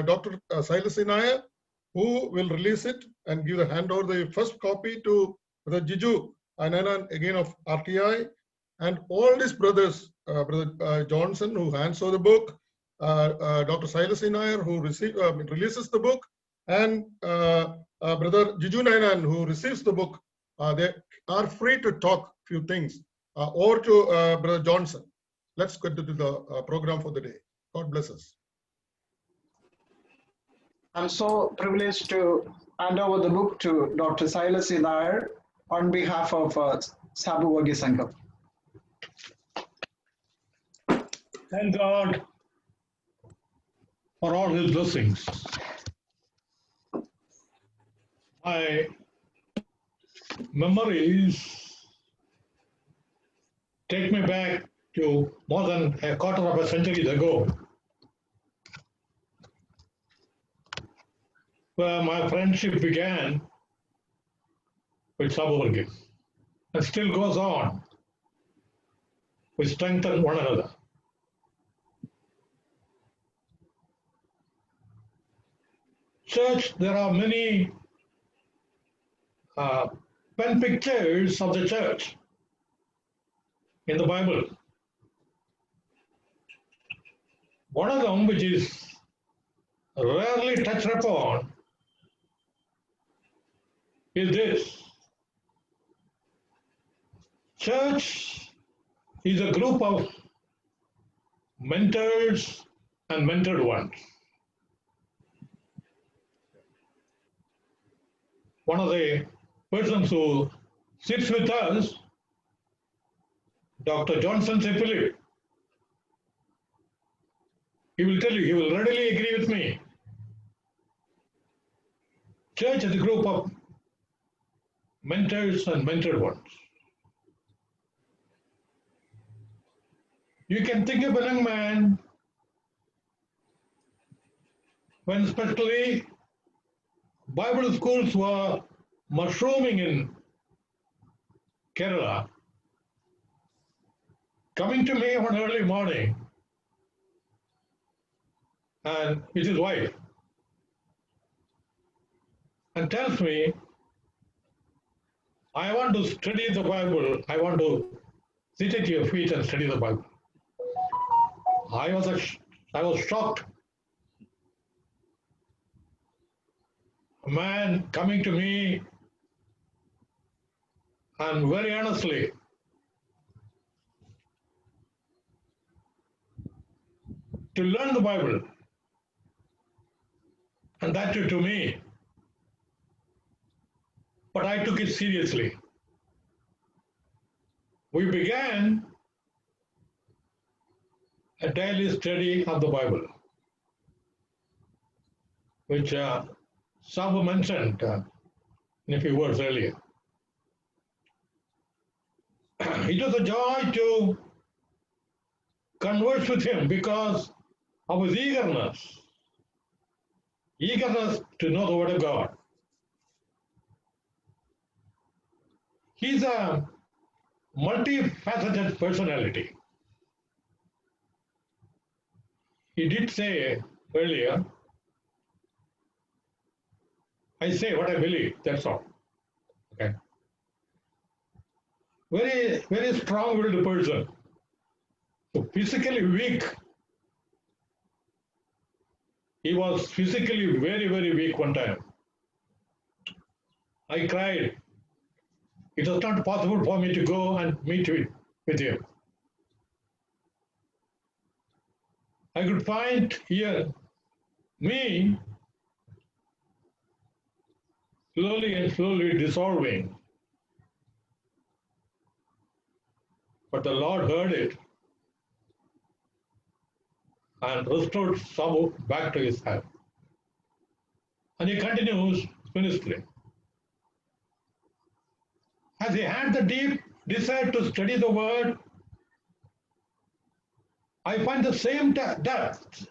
Dr. Silas Nair, who will release it and give the hand over the first copy to Brother Jiju Nayanan, again of RTI, and all these brothers, Brother Johnson, who hands over the book, Dr. Silas Nair, who releases the book, and Brother Jiju Nayanan, who receives the book. They are free to talk few things. Over to Brother Johnson. Let's get to the program for the day. God bless us. I'm so privileged to hand over the book to Dr. Silas Nair on behalf of Sabu Varghese Uncle. Thank God for all His blessings. My memories take me back to more than a quarter of a century ago, where my friendship began with Sabu Varghese and still goes on. We strengthen one another. Church, there are many pen pictures of the church in the Bible. One of them, which is rarely touched upon, is this. Church is a group of mentors and mentored ones. one of the persons who sits with us, Dr. Johnson C. Philip, he will tell you, he will readily agree with me. Church is a group of mentors and mentored ones. You can think of a young man when especially Bible schools were mushrooming in Kerala, coming to me one early morning and with his wife and tells me, I want to study the Bible. I want to sit at your feet and study the Bible. I was shocked. A man coming to me and very earnestly to learn the Bible, and that too to me. But I took it seriously. We began a daily study of the Bible, which Sabu mentioned in a few words earlier. It was a joy to converse with him because of his eagerness to know the Word of God. He's a multifaceted personality. He did say earlier, I say what I believe, that's all. Okay. Very, very strong-willed person. So physically weak. He was physically very, very weak one time. I cried. It was not possible for me to go and meet with him. I could find here me slowly and slowly dissolving. But the Lord heard it and restored Sabu back to his health. And he continues ministry. Has he had the deep desire to study the Word? I find the same depth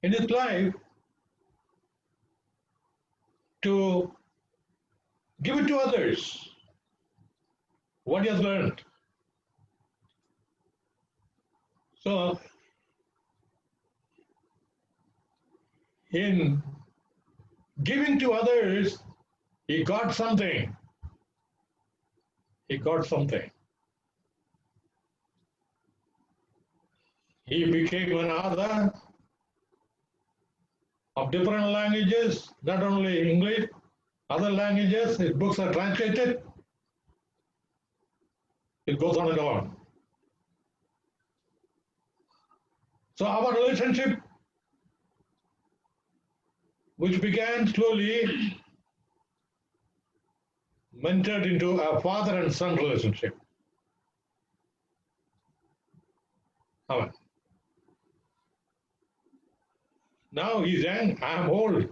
in his life to give it to others, what he has learned. So, in giving to others, he got something. He got something. He became an author of different languages, not only English, other languages. His books are translated. It goes on and on. So our relationship, which began slowly, mentored into a father and son relationship. Amen. Now he's young, I am old.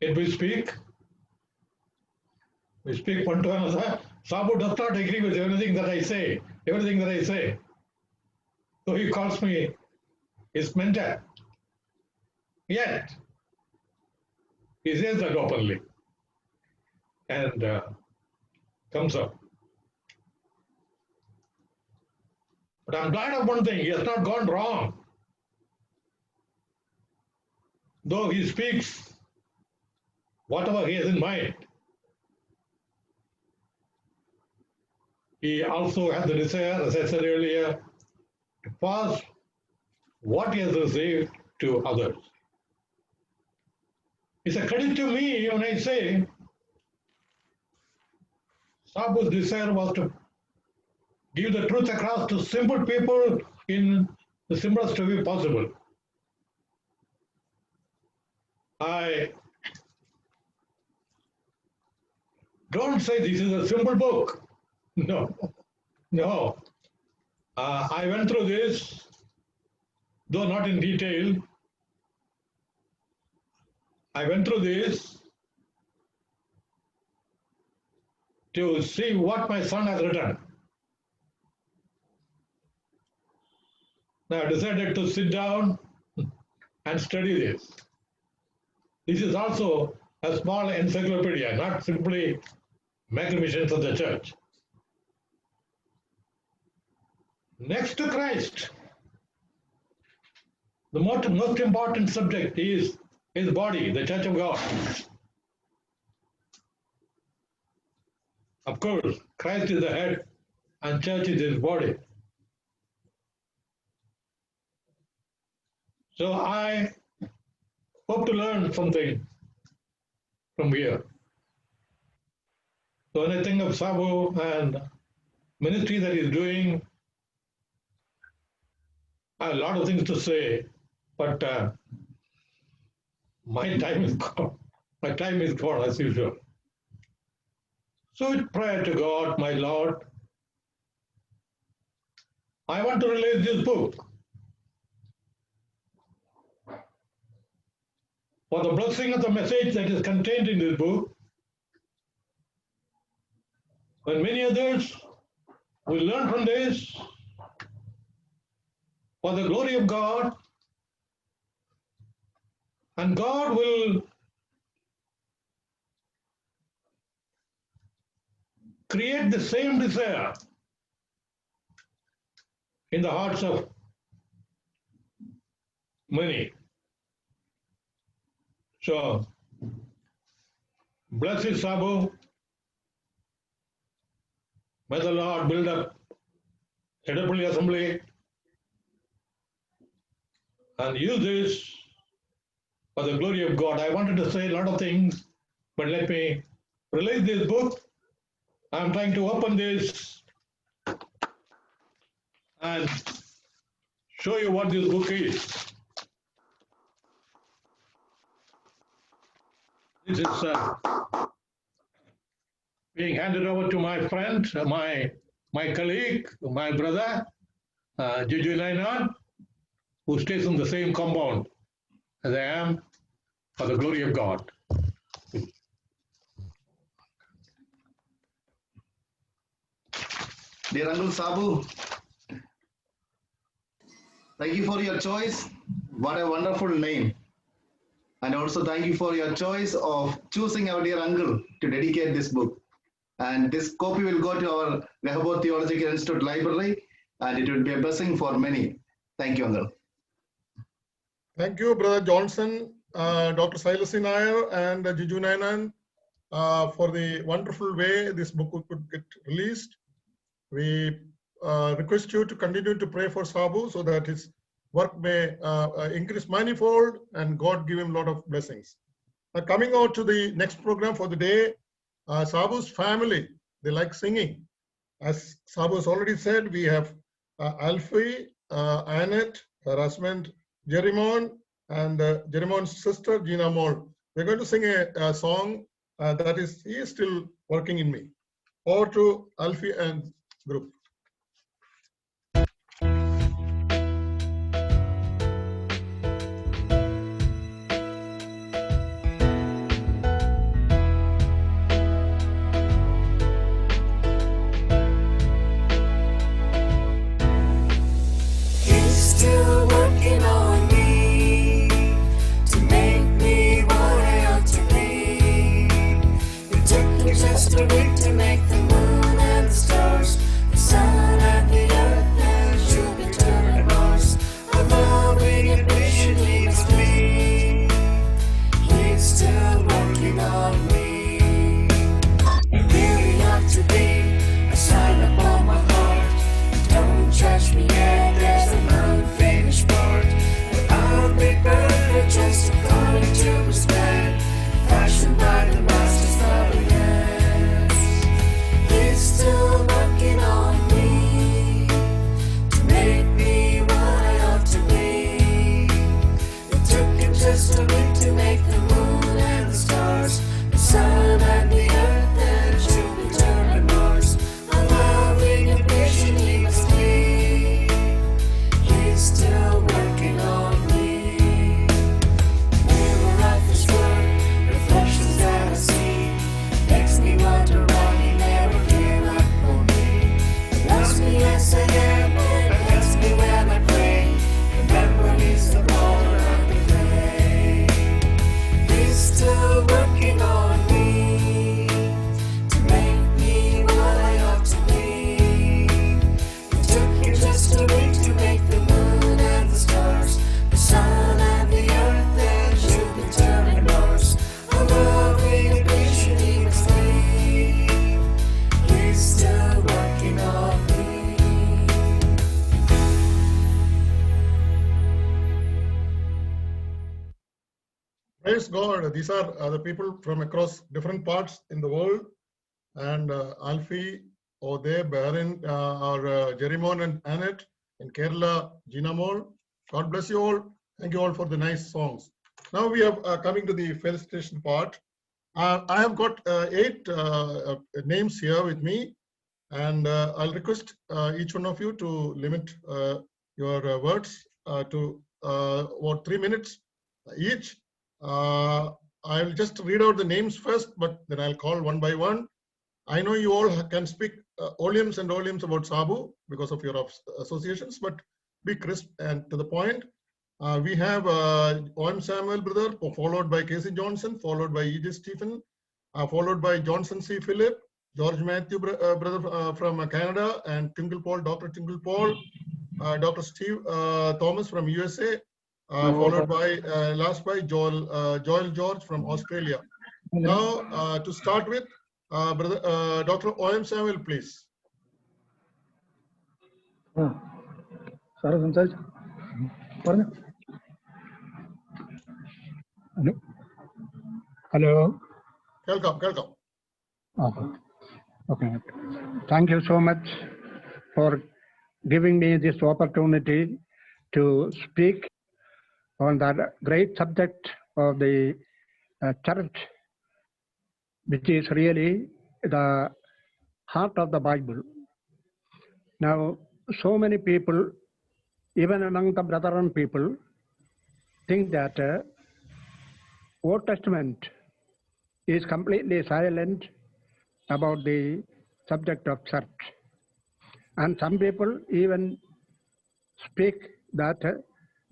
If we speak one to another. Sabu does not agree with everything that I say. So he calls me his mentor. Yet, he says that openly and comes up. But I'm glad of one thing, he has not gone wrong. Though he speaks whatever he has in mind, he also has the desire, as I said earlier, to pass what he has received to others. It's a credit to me when I say Sabu's desire was to give the truth across to simple people in the simplest way possible. I don't say this is a simple book. No, no. I went through this, though not in detail. I went through this to see what my son has written. Now I decided to sit down and study this. This is also a small encyclopedia, not simply magnificence of the church. Next to Christ, the most important subject is his body, the church of God. Of course, Christ is the head and church is his body. So I hope to learn something from here. So when I think of Sabu and ministry that he's doing, I have a lot of things to say, but my time is gone. My time is gone as usual. So with prayer to God, my Lord, I want to release this book for the blessing of the message that is contained in this book. When many others will learn from this, for the glory of God, and God will create the same desire in the hearts of many. So, bless you, Sabu. May the Lord build up Edapulli Assembly and use this for the glory of God. I wanted to say a lot of things, but let me release this book. I'm trying to open this and show you what this book is. This is being handed over to my friend, my colleague, my brother, Juju Nainan, who stays in the same compound as I am, for the glory of God. Dear Uncle Sabu, thank you for your choice. What a wonderful name. And also thank you for your choice of choosing our dear uncle to dedicate this book. And this copy will go to our Rehoboth Theological Institute library, and it will be a blessing for many. Thank you, Uncle. Thank you, Brother Johnson, Dr. Silas Nair, and Juju Nainan for the wonderful way this book could get released. We request you to continue to pray for Sabu so that his work may increase manifold and God give him a lot of blessings. Now, coming out to the next program for the day, Sabu's family, they like singing. As Sabu has already said, we have Alfie, Annette, her husband Jerimon, and Jerimon's sister Gina Moll. We're going to sing a song that is, he is still working in me. Over to Alfie and group. Still working on me to make me what I ought to be. It took him just a week to make the moon and the stars, the sun and the earth and Jupiter and Mars. A loving and patient he must be. He's still working on me. It really ought to be a sign upon my heart. Don't judge me yet, there's an unfinished part. But I'll be perfect just according to his plan, fashioned by the master's loving hands. He's still working on me to make me what I ought to be. It took him just a week to make the still working on me to make me what I ought to be. It took him just a week to make the moon and the stars, the sun and the earth and Jupiter and Mars. Although the creation he must leave, he's still working on me. Praise God. These are the people from across different parts in the world. And Alfie, Ode, Baron, or Jerimon and Annette in Kerala, Jinamol. God bless you all. Thank you all for the nice songs. Now we are coming to the felicitation part. I have got 8 names here with me, and I'll request each one of you to limit your words to about 3 minutes each. I'll just read out the names first, but then I'll call one by one. I know you all can speak volumes and volumes about Sabu because of your associations, but be crisp and to the point. We have O.M. Samuel, brother, followed by Casey Johnson, followed by E.J. Stephen, followed by Johnson C. Philip, George Matthew, brother from Canada, and Tingle Paul, Dr. Tingle Paul, Dr. Steve Thomas from USA, followed by last by Joel George from Australia. Now, to start with, brother Dr. O.M. Samuel, please. Hello. Welcome. Okay. Thank you so much for giving me this opportunity to speak on that great subject of the church, which is really the heart of the Bible. Now, so many people, even among the brethren people, think that Old Testament is completely silent about the subject of church. And some people even speak that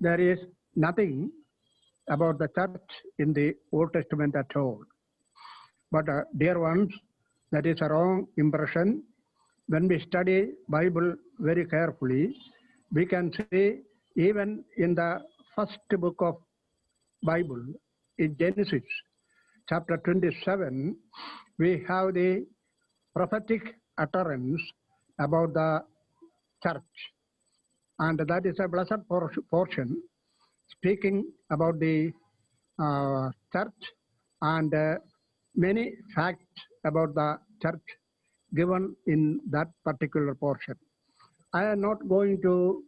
there is nothing about the church in the Old Testament at all. But dear ones, that is a wrong impression. When we study Bible very carefully, we can see even in the first book of Bible, in Genesis, chapter 27, we have the prophetic utterance about the church. And that is a blessed portion, speaking about the church and many facts about the church given in that particular portion. I am not going to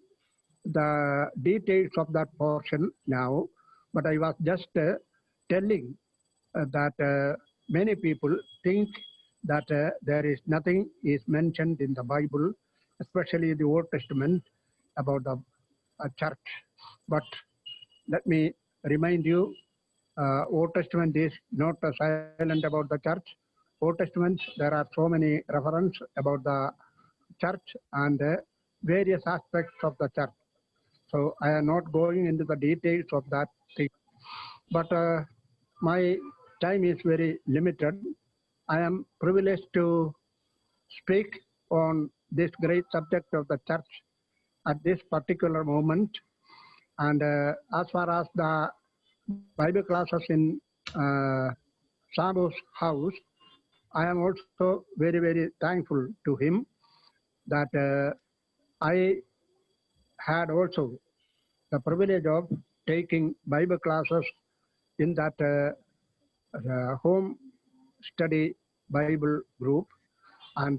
the details of that portion now, but I was just telling that many people think that there is nothing is mentioned in the Bible, especially the Old Testament, about the church. But let me remind you, Old Testament is not silent about the church. Old Testament, there are so many references about the church and various aspects of the church. So I am not going into the details of that thing. But my time is very limited. I am privileged to speak on this great subject of the church at this particular moment. And as far as the Bible classes in Sabu's house, I am also very, very thankful to him that I had also the privilege of taking Bible classes in that home study Bible group. And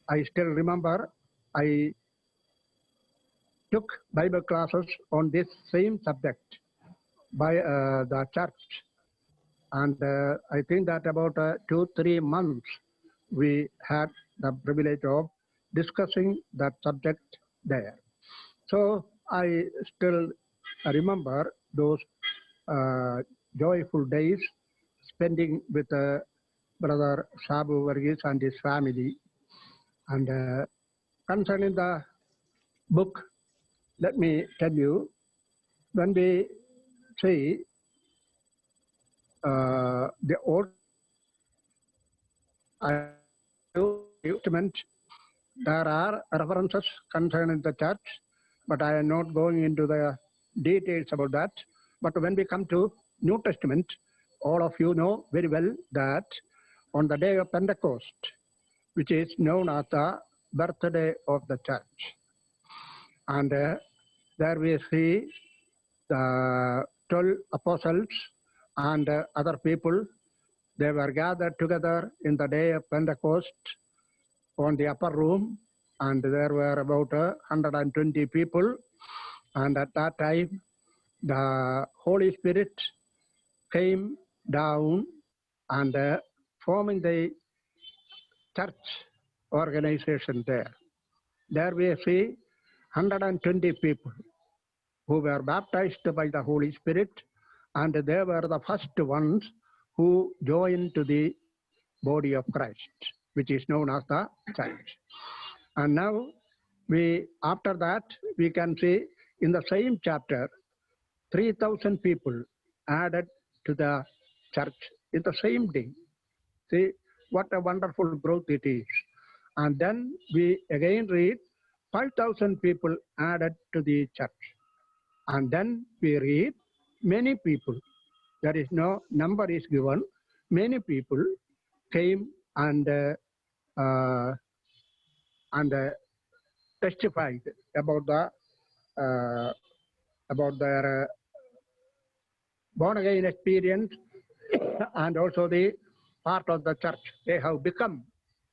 I still remember I took Bible classes on this same subject by the church. And I think that about 2-3 months we had the privilege of discussing that subject there. So I still remember those joyful days spending with Brother Sabu Varghese and his family. And concerning the book, let me tell you, when we say the Old Testament, there are references concerning the church, but I am not going into the details about that. But when we come to New Testament, all of you know very well that on the day of Pentecost, which is known as the birthday of the church, and there we see the 12 apostles and other people. They were gathered together in the day of Pentecost on the upper room, and there were about 120 people. And at that time, the Holy Spirit came down and forming the church organization there. There we see 120 people who were baptized by the Holy Spirit, and they were the first ones who joined to the body of Christ, which is known as the church. And now, after that, we can see in the same chapter, 3,000 people added to the church in the same day. See what a wonderful growth it is. And then we again read 5,000 people added to the church. And then we read many people. There is no number is given. Many people came and testified about their born again experience and also the part of the church. They have become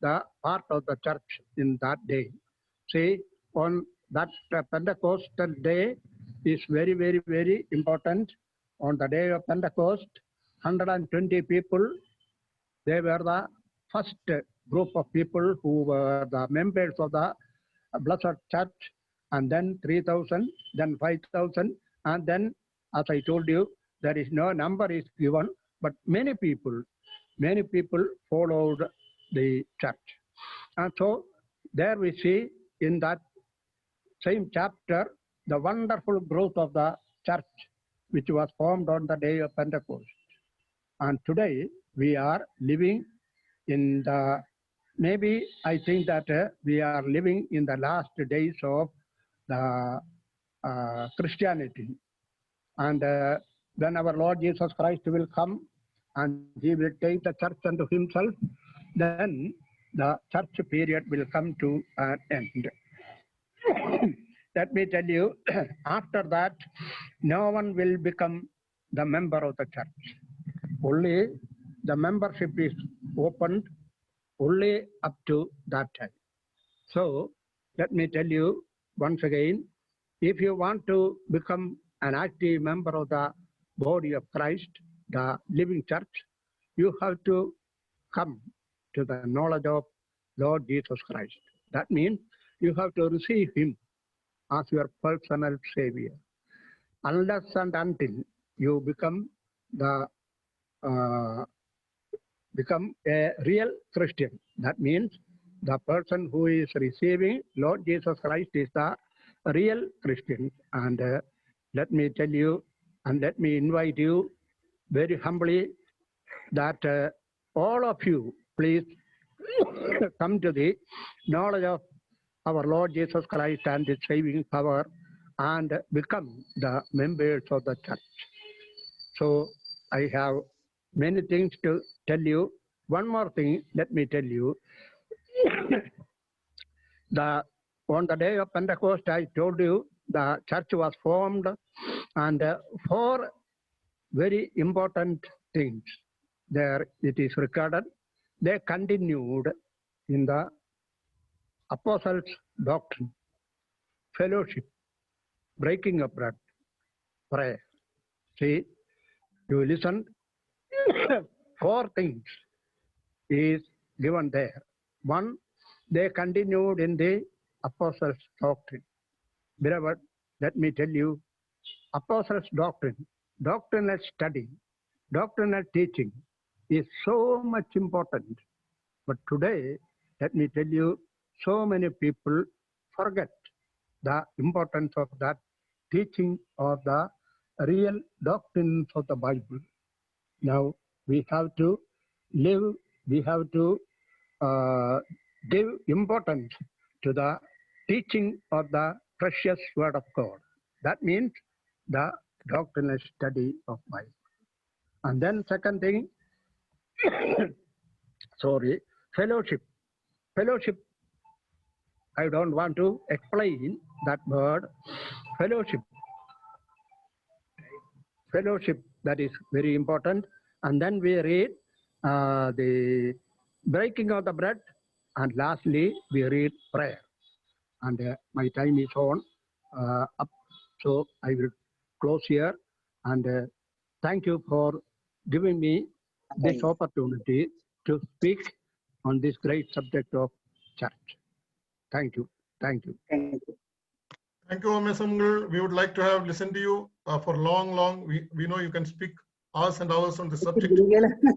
the part of the church in that day. See, on that Pentecostal day is very, very, very important. On the day of Pentecost, 120 people, they were the first group of people who were the members of the Blessed Church, and then 3,000, then 5,000, and then, as I told you, there is no number is given, but many people followed the church. And so there we see in that same chapter the wonderful growth of the church, which was formed on the day of Pentecost. And today we are living in the, maybe I think that we are living in the last days of the Christianity. And when our Lord Jesus Christ will come and he will take the church unto himself, then the church period will come to an end. Let me tell you, after that, no one will become the member of the church. Only the membership is opened only up to that time. So let me tell you once again, if you want to become an active member of the body of Christ, the living church, you have to come to the knowledge of Lord Jesus Christ. That means you have to receive him as your personal savior. Unless and until you become a real Christian, that means the person who is receiving Lord Jesus Christ is the real Christian. And let me tell you, and let me invite you very humbly that all of you, please come to the knowledge of our Lord Jesus Christ and his saving power and become the members of the church. So I have many things to tell you. One more thing, let me tell you. On the day of Pentecost, I told you the church was formed, and 4 very important things there it is recorded. They continued in the apostles' doctrine, fellowship, breaking of bread, prayer. See, you listen, 4 things is given there. 1, they continued in the apostles' doctrine. Beloved, let me tell you, apostles' doctrine, doctrinal study, doctrinal teaching is so much important. But today, let me tell you, so many people forget the importance of that teaching of the real doctrines of the Bible. Now, we have to live, we have to give importance to the teaching of the precious word of God. That means the doctrinal study of Bible. And then second thing, fellowship. Fellowship, I don't want to explain that word, fellowship. Fellowship, that is very important. And then we read the breaking of the bread, and lastly we read prayer. And my time is on up, so I will close here. And thank you for giving me this opportunity to speak on this great subject of church. Thank you. Thank you. Thank you, Omesamgal. We would like to have listened to you for long. We know you can speak hours and hours on the subject.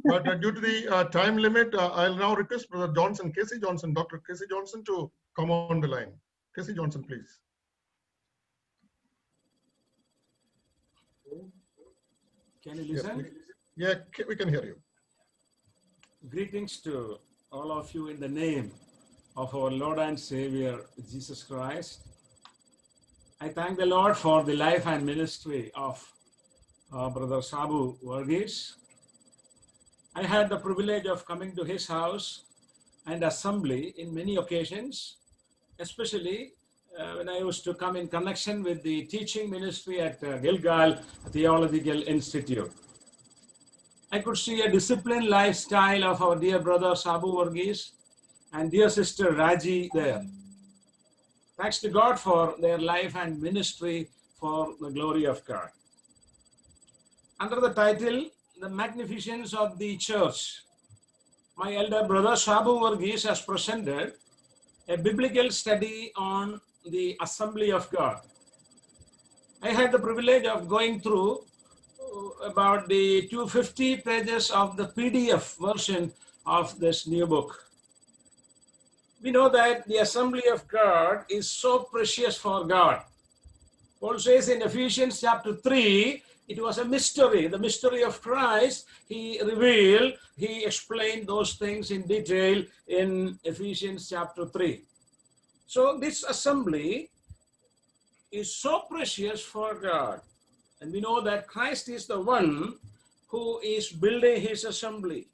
But due to the time limit, I'll now request Brother Johnson, Casey Johnson, Dr. Casey Johnson, to come on the line. Casey Johnson, please. Can you listen? Yes, we can hear you. Greetings to all of you in the name of our Lord and Savior, Jesus Christ. I thank the Lord for the life and ministry of Brother Sabu Varghese. I had the privilege of coming to his house and assembly in many occasions, especially when I used to come in connection with the teaching ministry at Gilgal Theological Institute. I could see a disciplined lifestyle of our dear brother Sabu Varghese and dear sister Raji there. Thanks to God for their life and ministry for the glory of God. Under the title, The Magnificence of the Church, my elder brother Sabu Varghese has presented a biblical study on the assembly of God. I had the privilege of going through about the 250 pages of the PDF version of this new book. We know that the assembly of God is so precious for God. Paul says in Ephesians chapter 3, it was a mystery, the mystery of Christ. He revealed, he explained those things in detail in Ephesians chapter 3. So this assembly is so precious for God. And we know that Christ is the one who is building his assembly.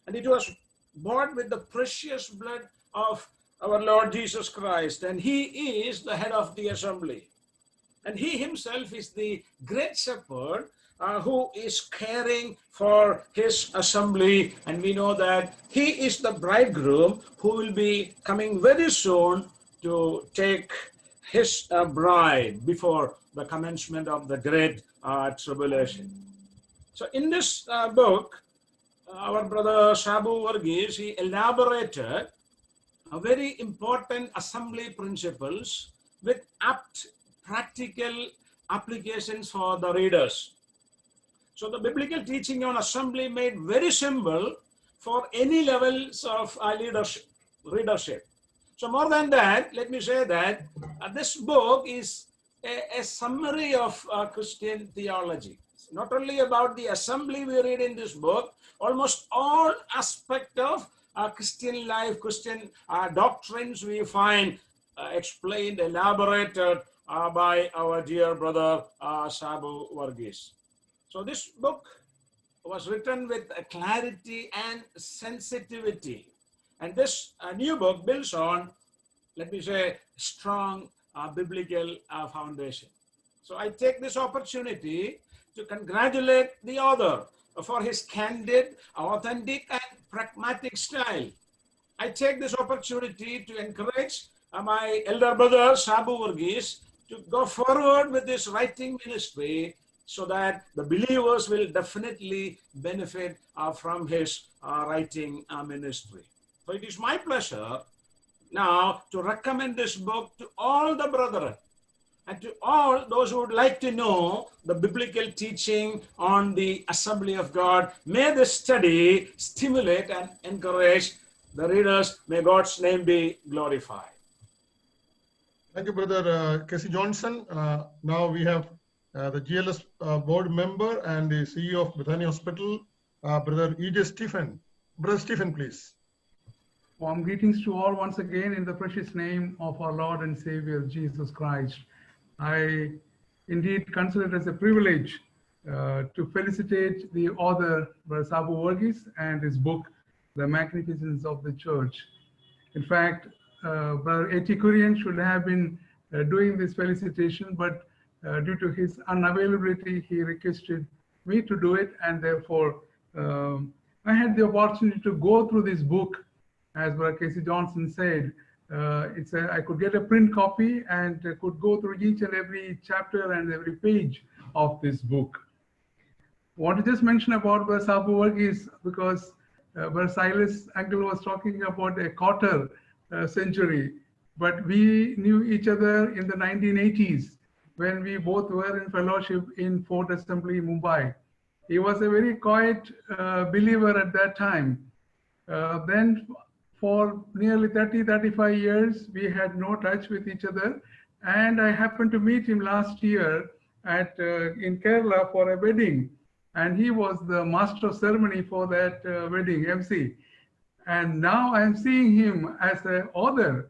And it was bought with the precious blood of our Lord Jesus Christ. And he is the head of the assembly. And he himself is the great shepherd who is caring for his assembly. And we know that he is the bridegroom who will be coming very soon to take his bride before the commencement of the great tribulation. So in this book, our brother Sabu Varghese, he elaborated a very important assembly principles with apt practical applications for the readers. So the biblical teaching on assembly made very simple for any levels of readership. So more than that, let me say that this book is a summary of Christian theology. It's not only about the assembly we read in this book, almost all aspects of Christian life, Christian doctrines we find explained, elaborated by our dear brother Sabu Varghese. So this book was written with clarity and sensitivity. And this new book builds on, let me say, strong biblical foundation. So I take this opportunity to congratulate the author for his candid, authentic, and pragmatic style. I take this opportunity to encourage my elder brother Sabu Varghese to go forward with this writing ministry so that the believers will definitely benefit from his writing ministry. So it is my pleasure now to recommend this book to all the brethren and to all those who would like to know the biblical teaching on the assembly of God. May this study stimulate and encourage the readers. May God's name be glorified. Thank you, Brother Casey Johnson. Now we have the GLS board member and the CEO of Bethany Hospital, Brother E.J. Stephen. Brother Stephen, please. Warm greetings to all once again in the precious name of our Lord and Savior Jesus Christ. I indeed consider it as a privilege to felicitate the author, Brother Sabu Varghese, and his book, The Magnificence of the Church. In fact, Brother A.T. Kurian should have been doing this felicitation, but due to his unavailability, he requested me to do it, and therefore I had the opportunity to go through this book. As Brother Casey Johnson said, I could get a print copy and could go through each and every chapter and every page of this book. I want to just mention about Brother Sabu Varghese because Brother Silas Uncle was talking about a quarter century, but we knew each other in the 1980s when we both were in fellowship in Fort Assembly, Mumbai. He was a very quiet believer at that time. Then for nearly 35 years, we had no touch with each other. And I happened to meet him last year in Kerala for a wedding. And he was the master of ceremony for that wedding, MC. And now I'm seeing him as an author,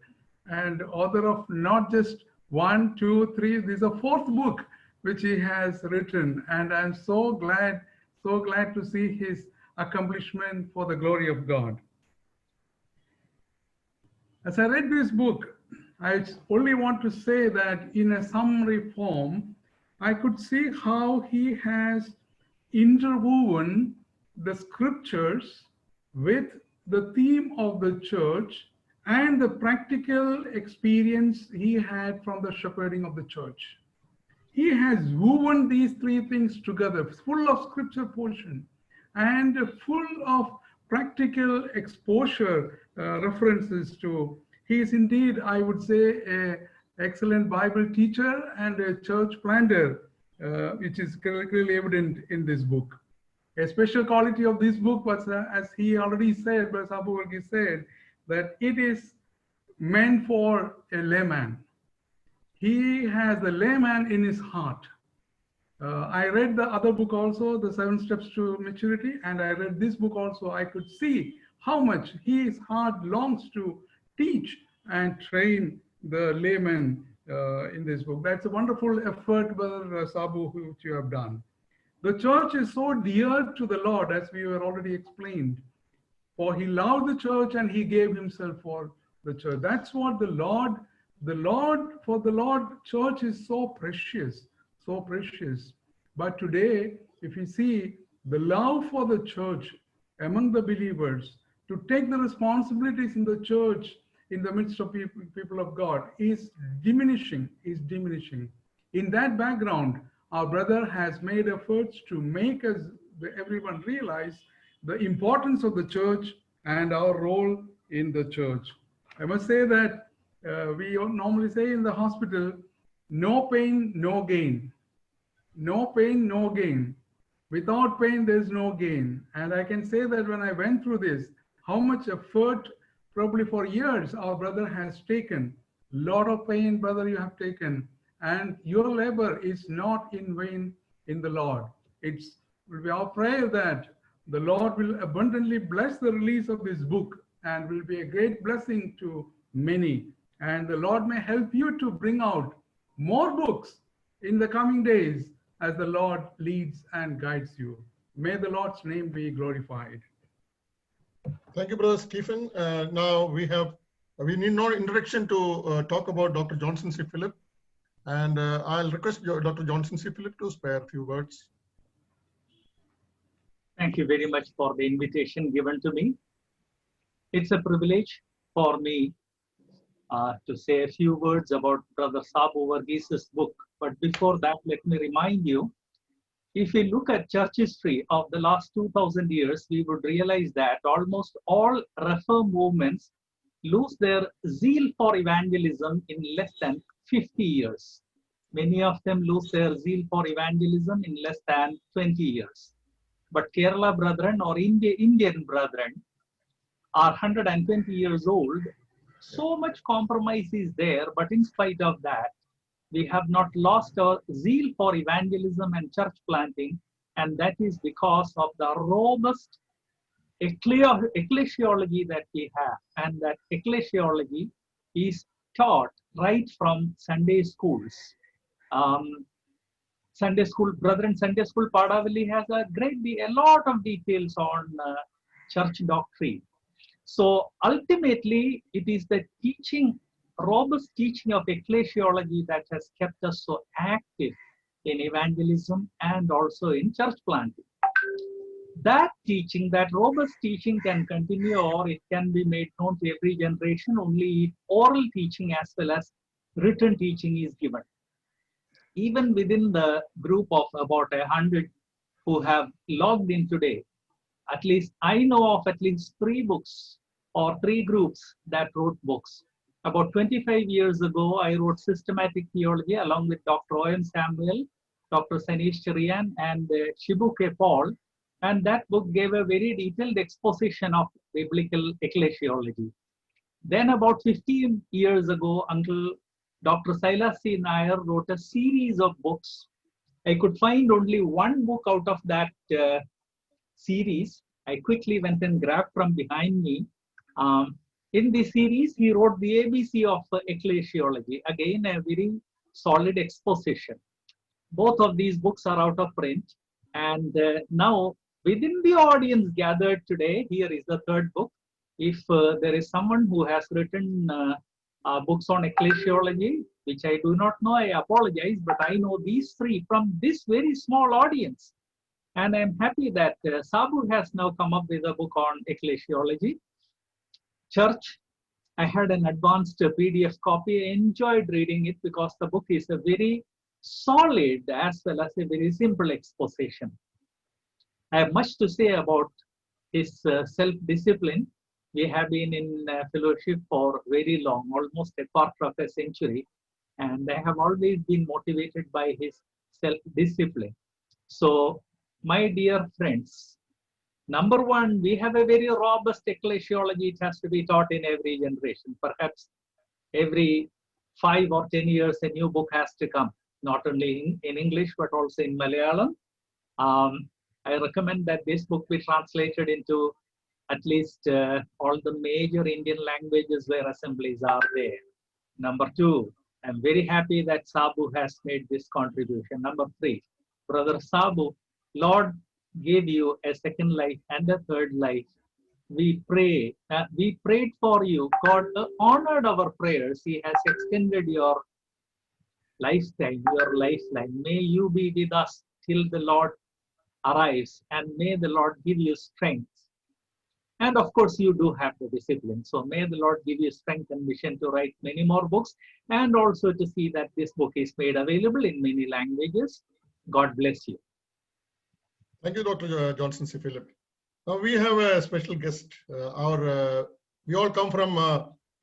and author of not just 1, 2, 3, this is a 4th book which he has written. And I'm so glad to see his accomplishment for the glory of God. As I read this book, I only want to say that in a summary form, I could see how he has interwoven the scriptures with the theme of the church and the practical experience he had from the shepherding of the church. He has woven these 3 things together, full of scripture portion and full of practical exposure references to. He is indeed, I would say, an excellent Bible teacher and a church planter, which is clearly evident in this book. A special quality of this book was, as he already said, Brother Sabu Varghese said, that it is meant for a layman. He has the layman in his heart. I read the other book also, The 7 Steps to Maturity, and I read this book also. I could see how much his heart longs to teach and train the layman in this book. That's a wonderful effort, Brother Sabu, which you have done. The church is so dear to the Lord, as we were already explained, for he loved the church and he gave himself for the church. That's what the Lord, church is so precious, so precious. But today, if you see the love for the church among the believers, to take the responsibilities in the church in the midst of people of God is diminishing, In that background, our brother has made efforts to make everyone realize the importance of the church and our role in the church. I must say that we normally say in the hospital, no pain, no gain. No pain, no gain. Without pain, there's no gain. And I can say that when I went through this, how much effort, probably for years, our brother has taken. Lot of pain, brother, you have taken. And your labor is not in vain in the Lord. It will be our prayer that the Lord will abundantly bless the release of this book and will be a great blessing to many. And the Lord may help you to bring out more books in the coming days as the Lord leads and guides you. May the Lord's name be glorified. Thank you, Brother Stephen. Now we need no introduction to talk about Dr. Johnson C. Philip. And I'll request Dr. Johnson C. Philip to spare a few words. Thank you very much for the invitation given to me. It's a privilege for me to say a few words about Brother Sabu Varghese's book. But before that, let me remind you, if we look at church history of the last 2000 years, we would realize that almost all reform movements lose their zeal for evangelism in less than 50 years. Many of them lose their zeal for evangelism in less than 20 years. But Kerala brethren or Indian brethren are 120 years old. So much compromise is there, but in spite of that, we have not lost our zeal for evangelism and church planting And that is because of the robust ecclesiology that we have. And that ecclesiology is taught right from Sunday schools. Sunday school, Brethren Sunday School Padavalli has a lot of details on church doctrine. So ultimately, it is the teaching, robust teaching of ecclesiology that has kept us so active in evangelism and also in church planting. That teaching, that robust teaching can continue, or it can be made known to every generation only if oral teaching as well as written teaching is given. Even within the group of about 100 who have logged in today, at least I know of at least 3 books or 3 groups that wrote books. About 25 years ago, I wrote Systematic Theology along with Dr. O.M. Samuel, Dr. Sanish Cherian, and Shibu K. Paul. And that book gave a very detailed exposition of biblical ecclesiology. Then about 15 years ago, Uncle Dr. Silas C. Nair wrote a series of books. I could find only 1 book out of that series. I quickly went and grabbed from behind me. In this series, he wrote the ABC of ecclesiology. Again, a very solid exposition. Both of these books are out of print. And now, within the audience gathered today, here is the 3rd book. If there is someone who has written books on ecclesiology, which I do not know, I apologize, but I know these 3 from this very small audience. And I'm happy that Sabu has now come up with a book on ecclesiology. Church, I had an advanced PDF copy. I enjoyed reading it because the book is a very solid as well as a very simple exposition. I have much to say about his self-discipline. We have been in fellowship for very long, almost a quarter of a century, and I have always been motivated by his self-discipline. So, my dear friends, number 1, we have a very robust ecclesiology. It has to be taught in every generation. Perhaps every 5 or 10 years, a new book has to come, not only in English, but also in Malayalam. I recommend that this book be translated into at least all the major Indian languages where assemblies are there. Number 2, I'm very happy that Sabu has made this contribution. Number 3, Brother Sabu, Lord gave you a 2nd life and a 3rd life. We pray. We prayed for you. God honored our prayers. He has extended your lifetime, your lifeline. May you be with us till the Lord arrives, and may the Lord give you strength. And of course, you do have the discipline. So may the Lord give you strength and vision to write many more books, and also to see that this book is made available in many languages. God bless you. Thank you, Dr. Johnson C. Philip. Now we have a special guest. We all come from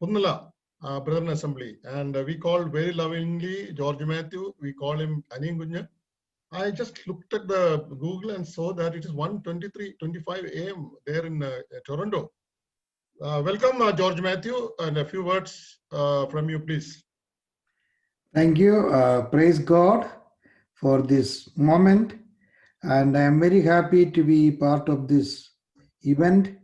Punnala Brethren Assembly, and we call very lovingly George Matthew. We call him Aningunya. I just looked at the Google and saw that it is 1:25 a.m. there in Toronto. Welcome, George Matthew, and a few words from you, please. Thank you. Praise God for this moment. And I am very happy to be part of this event.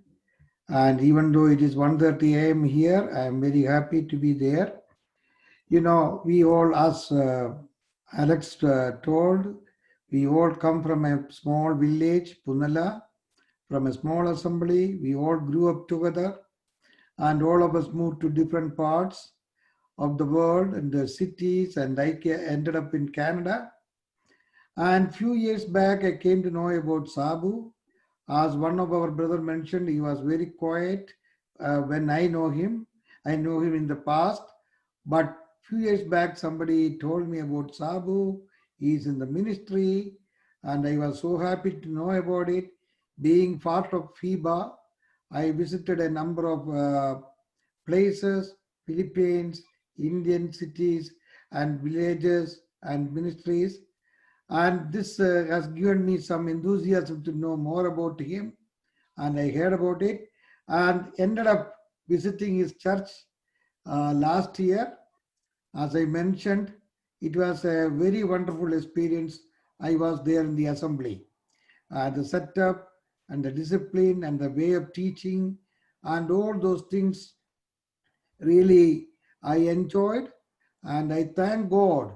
And even though it is 1:30 a.m. here, I am very happy to be there. You know, we all, as Alex told, we all come from a small village, Punnala, from a small assembly. We all grew up together, and all of us moved to different parts of the world and the cities, and I ended up in Canada. And few years back, I came to know about Sabu. As one of our brother mentioned, he was very quiet when I know him. I know him in the past, but few years back, somebody told me about Sabu. He's in the ministry, and I was so happy to know about it. Being part of FIBA, I visited a number of places, Philippines, Indian cities, and villages and ministries. And this has given me some enthusiasm to know more about him. And I heard about it and ended up visiting his church last year. As I mentioned, it was a very wonderful experience. I was there in the assembly. the setup and the discipline and the way of teaching and all those things really I enjoyed, and I thank God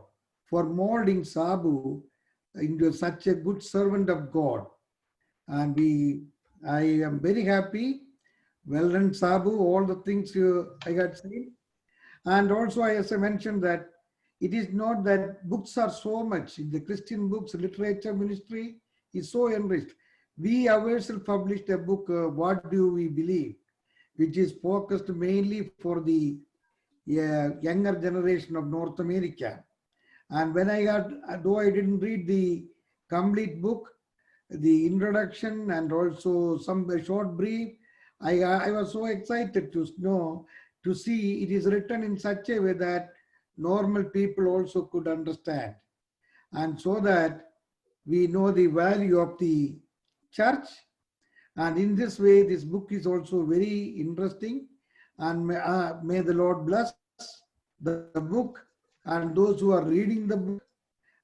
for molding Sabu into such a good servant of God. And I am very happy. Well done, Sabu, all the things I had seen. And also, as I mentioned, that it is not that books are so much in the Christian books, literature ministry is so enriched. We ourselves published a book, What Do We Believe, which is focused mainly for the younger generation of North America. And when though I didn't read the complete book, the introduction and also some short brief, I was so excited to see it is written in such a way that normal people also could understand, and so that we know the value of the church. And in this way, this book is also very interesting, and may the Lord bless the book and those who are reading the book,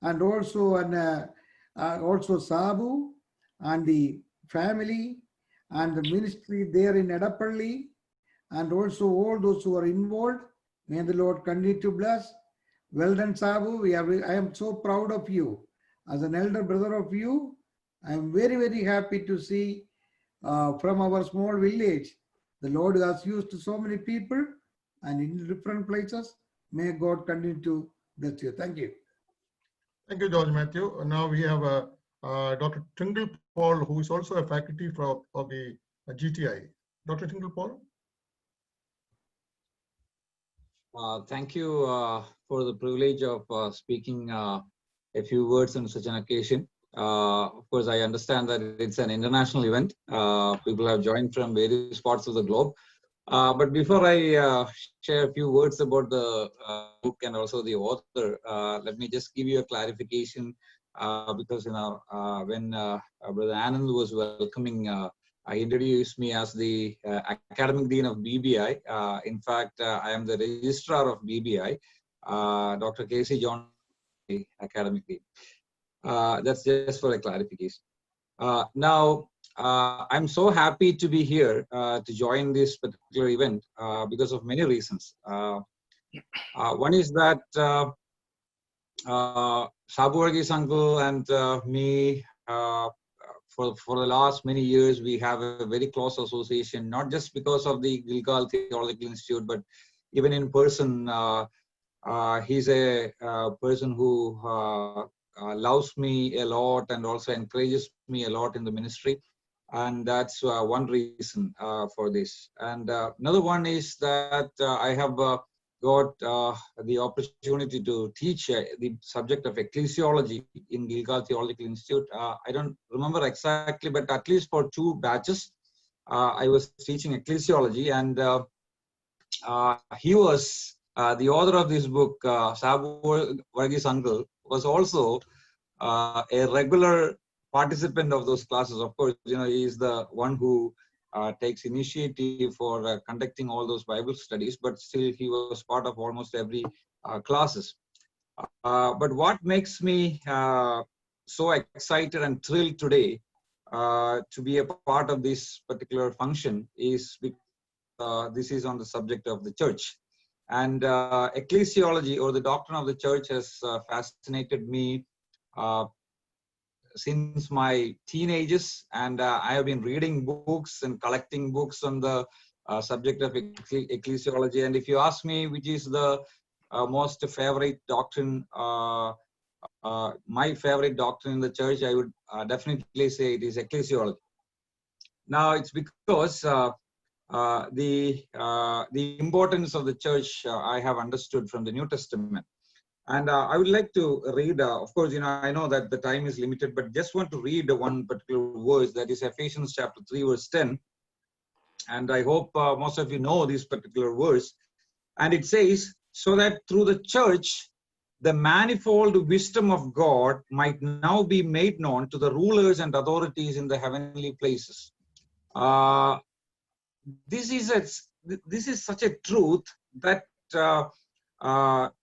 and also Sabu and the family and the ministry there in Edapalli, and also all those who are involved. May the Lord continue to bless. Well done, Sabu. I am so proud of you. As an elder brother of you, I am very, very happy to see from our small village, the Lord has used so many people and in different places. May God continue to bless you. Thank you. Thank you, George Matthew. Now we have Dr. Tingle Paul, who is also a faculty of the GTI. Dr. Tingle Paul. Thank you for the privilege of speaking a few words on such an occasion. Of course, I understand that it's an international event. People have joined from various parts of the globe. But before I share a few words about the book and also the author, let me just give you a clarification because when Brother Anand was welcoming, he introduced me as the academic dean of BBI. In fact, I am the registrar of BBI, Dr. K.C. John, academic dean. That's just for a clarification. Now, I'm so happy to be here to join this particular event because of many reasons. One is that Sabu Varghese uncle and me, for the last many years, we have a very close association, not just because of the Gilgal Theological Institute, but even in person. He's a person who loves me a lot and also encourages me a lot in the ministry. And that's one reason for this. And another one is that I have got the opportunity to teach the subject of ecclesiology in Gilgal Theological Institute. I don't remember exactly, but at least for 2 batches, I was teaching ecclesiology. And he was the author of this book, Sabu Varghese uncle, was also a regular participant of those classes. Of course, he is the one who takes initiative for conducting all those Bible studies, but still he was part of almost every classes. But what makes me so excited and thrilled today to be a part of this particular function is because this is on the subject of the church. And ecclesiology, or the doctrine of the church, has fascinated me since my teenagers, and I have been reading books and collecting books on the subject of ecclesiology. And if you ask me which is the most favorite doctrine, my favorite doctrine in the church, I would definitely say it is ecclesiology. Now, it's because the importance of the church I have understood from the New Testament. And I would like to read, of course, I know that the time is limited, but just want to read one particular verse, that is Ephesians chapter 3, verse 10. And I hope most of you know this particular verse. And it says, so that through the church, the manifold wisdom of God might now be made known to the rulers and authorities in the heavenly places. This is such a truth that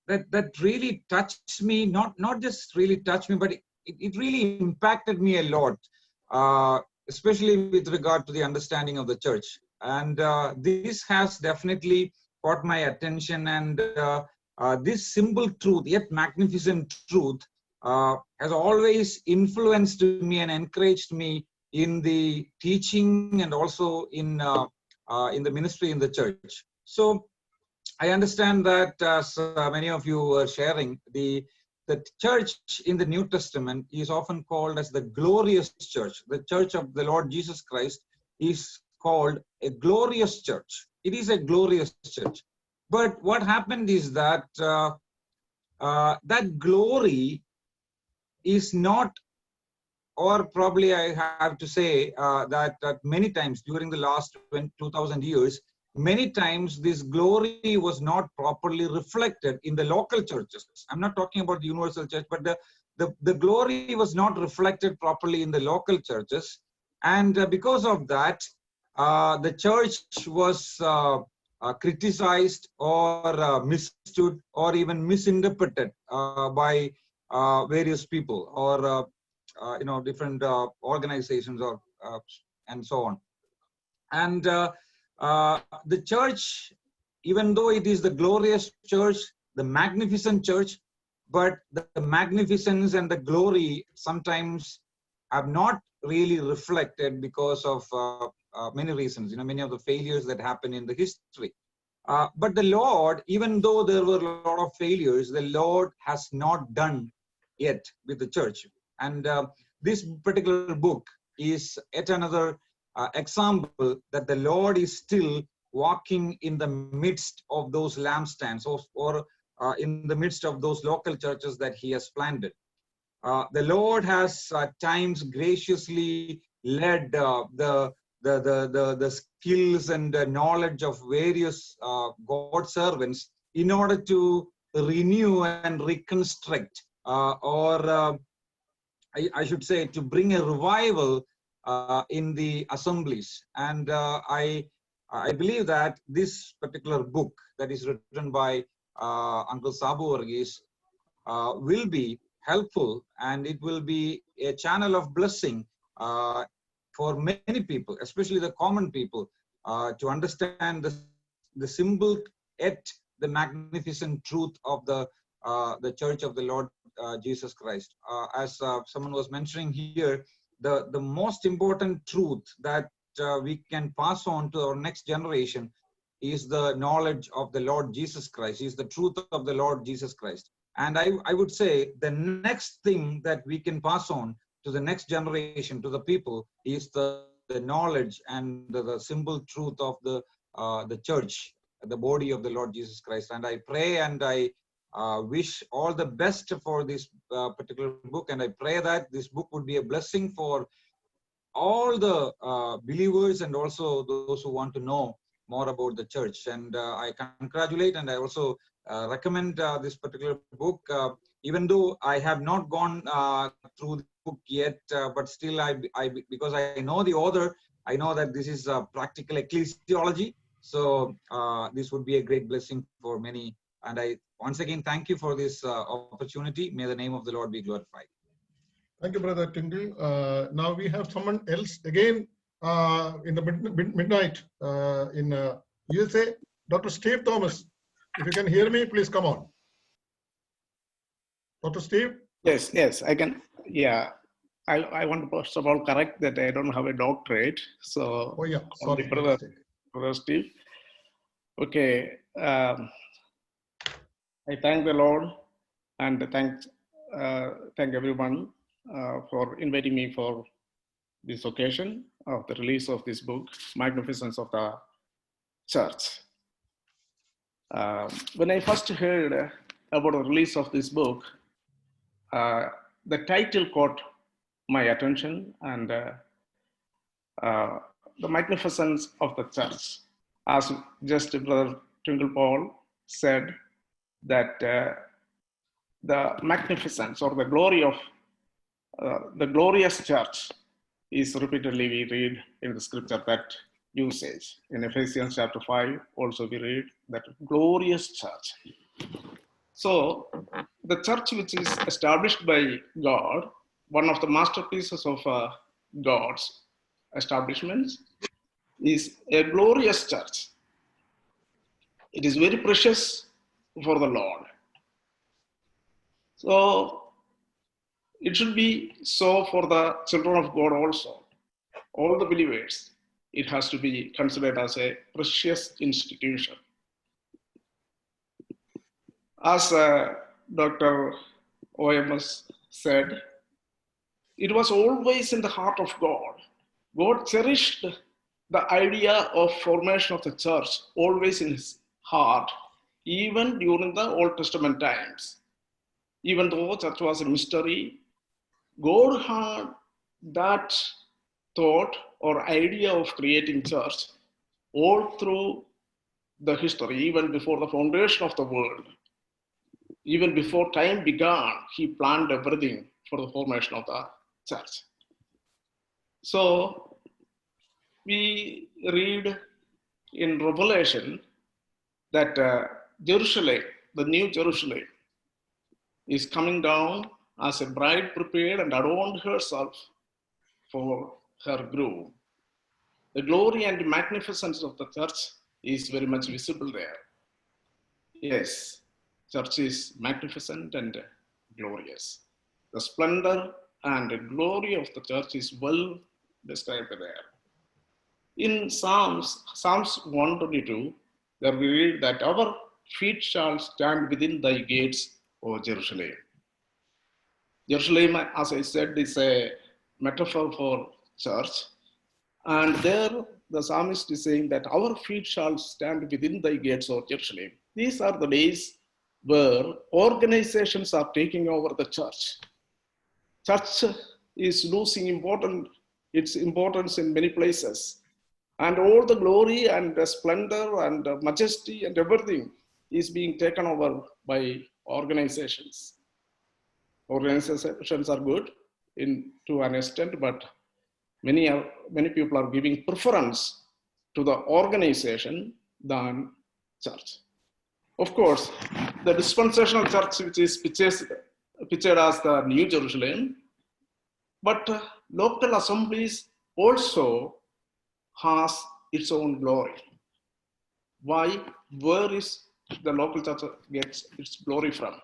that really touched me, not just really touched me, but it really impacted me a lot. especially with regard to the understanding of the church. And this has definitely caught my attention, and this simple truth, yet magnificent truth, has always influenced me and encouraged me in the teaching and also in the ministry in the church. So I understand that, as many of you were sharing, the church in the New Testament is often called as the glorious church. The church of the Lord Jesus Christ is called a glorious church. It is a glorious church. But what happened is that that glory is not, or probably I have to say that many times during the last 2,000 years, many times this glory was not properly reflected in the local churches. I'm not talking about the universal church, but the glory was not reflected properly in the local churches. And because of that, the church was criticized or misunderstood or even misinterpreted by various people or different organizations or and so on. And the church, even though it is the glorious church, the magnificent church, but the magnificence and the glory sometimes have not really reflected because of many reasons, many of the failures that happen in the history. But the Lord, even though there were a lot of failures, the Lord has not done yet with the church. And this particular book is yet another example that the Lord is still walking in the midst of those lampstands or in the midst of those local churches that he has planted. The Lord has at times graciously led the skills and knowledge of various God servants in order to renew and reconstruct or I should say to bring a revival in the assemblies. And I believe that this particular book that is written by Uncle Sabu Varghese will be helpful, and it will be a channel of blessing for many people, especially the common people, to understand the simple yet the magnificent truth of the Church of the Lord Jesus Christ. As someone was mentioning here, the most important truth that we can pass on to our next generation is the knowledge of the Lord Jesus Christ, is the truth of the Lord Jesus Christ. And I would say the next thing that we can pass on to the next generation, to the people, is the knowledge and the simple truth of the church, the body of the Lord Jesus Christ. And I pray and I wish all the best for this particular book, and I pray that this book would be a blessing for all the believers and also those who want to know more about the church. And I congratulate and I also recommend this particular book, even though I have not gone through the book yet, but still because I know the author, I know that this is practical ecclesiology. So this would be a great blessing for many. And I once again thank you for this opportunity. May the name of the Lord be glorified. Thank you, Brother Tindal. Now we have someone else again in the midnight in USA, Dr. Steve Thomas. If you can hear me, please come on. Dr. Steve? Yes, I can. Yeah, I want to first of all correct that I don't have a doctorate. So, oh yeah, sorry, Brother Steve. Okay, I thank the Lord and thank everyone for inviting me for this occasion of the release of this book, Magnificence of the Church. When I first heard about the release of this book, the title caught my attention, and the magnificence of the church. As just Brother Twinkle Paul said, that the magnificence or the glory of the glorious church is repeatedly we read in the scripture that usage. In Ephesians chapter 5, also we read that glorious church. So the church which is established by God, one of the masterpieces of God's establishments is a glorious church. It is very precious for the Lord. So it should be so for the children of God also. All the believers, it has to be considered as a precious institution. As Dr. OMS said, it was always in the heart of God. God cherished the idea of formation of the church always in his heart, even during the Old Testament times. Even though church was a mystery, God had that thought or idea of creating church all through the history, even before the foundation of the world. Even before time began, he planned everything for the formation of the church. So we read in Revelation that Jerusalem, the new Jerusalem, is coming down as a bride prepared and adorned herself for her groom. The glory and magnificence of the church is very much visible there. Yes, church is magnificent and glorious. The splendor and glory of the church is well described there. In Psalms 122, there we read that our feet shall stand within thy gates, O Jerusalem. Jerusalem, as I said, is a metaphor for church. And there the psalmist is saying that our feet shall stand within thy gates, O Jerusalem. These are the days where organizations are taking over the church. Church is losing its importance in many places. And all the glory and the splendor and the majesty and everything is being taken over by organizations. Organizations are good to an extent, but many people are giving preference to the organization than church. Of course, the dispensational church, which is pictured as the New Jerusalem, but local assemblies also has its own glory. Why? Where is the local church gets its glory from?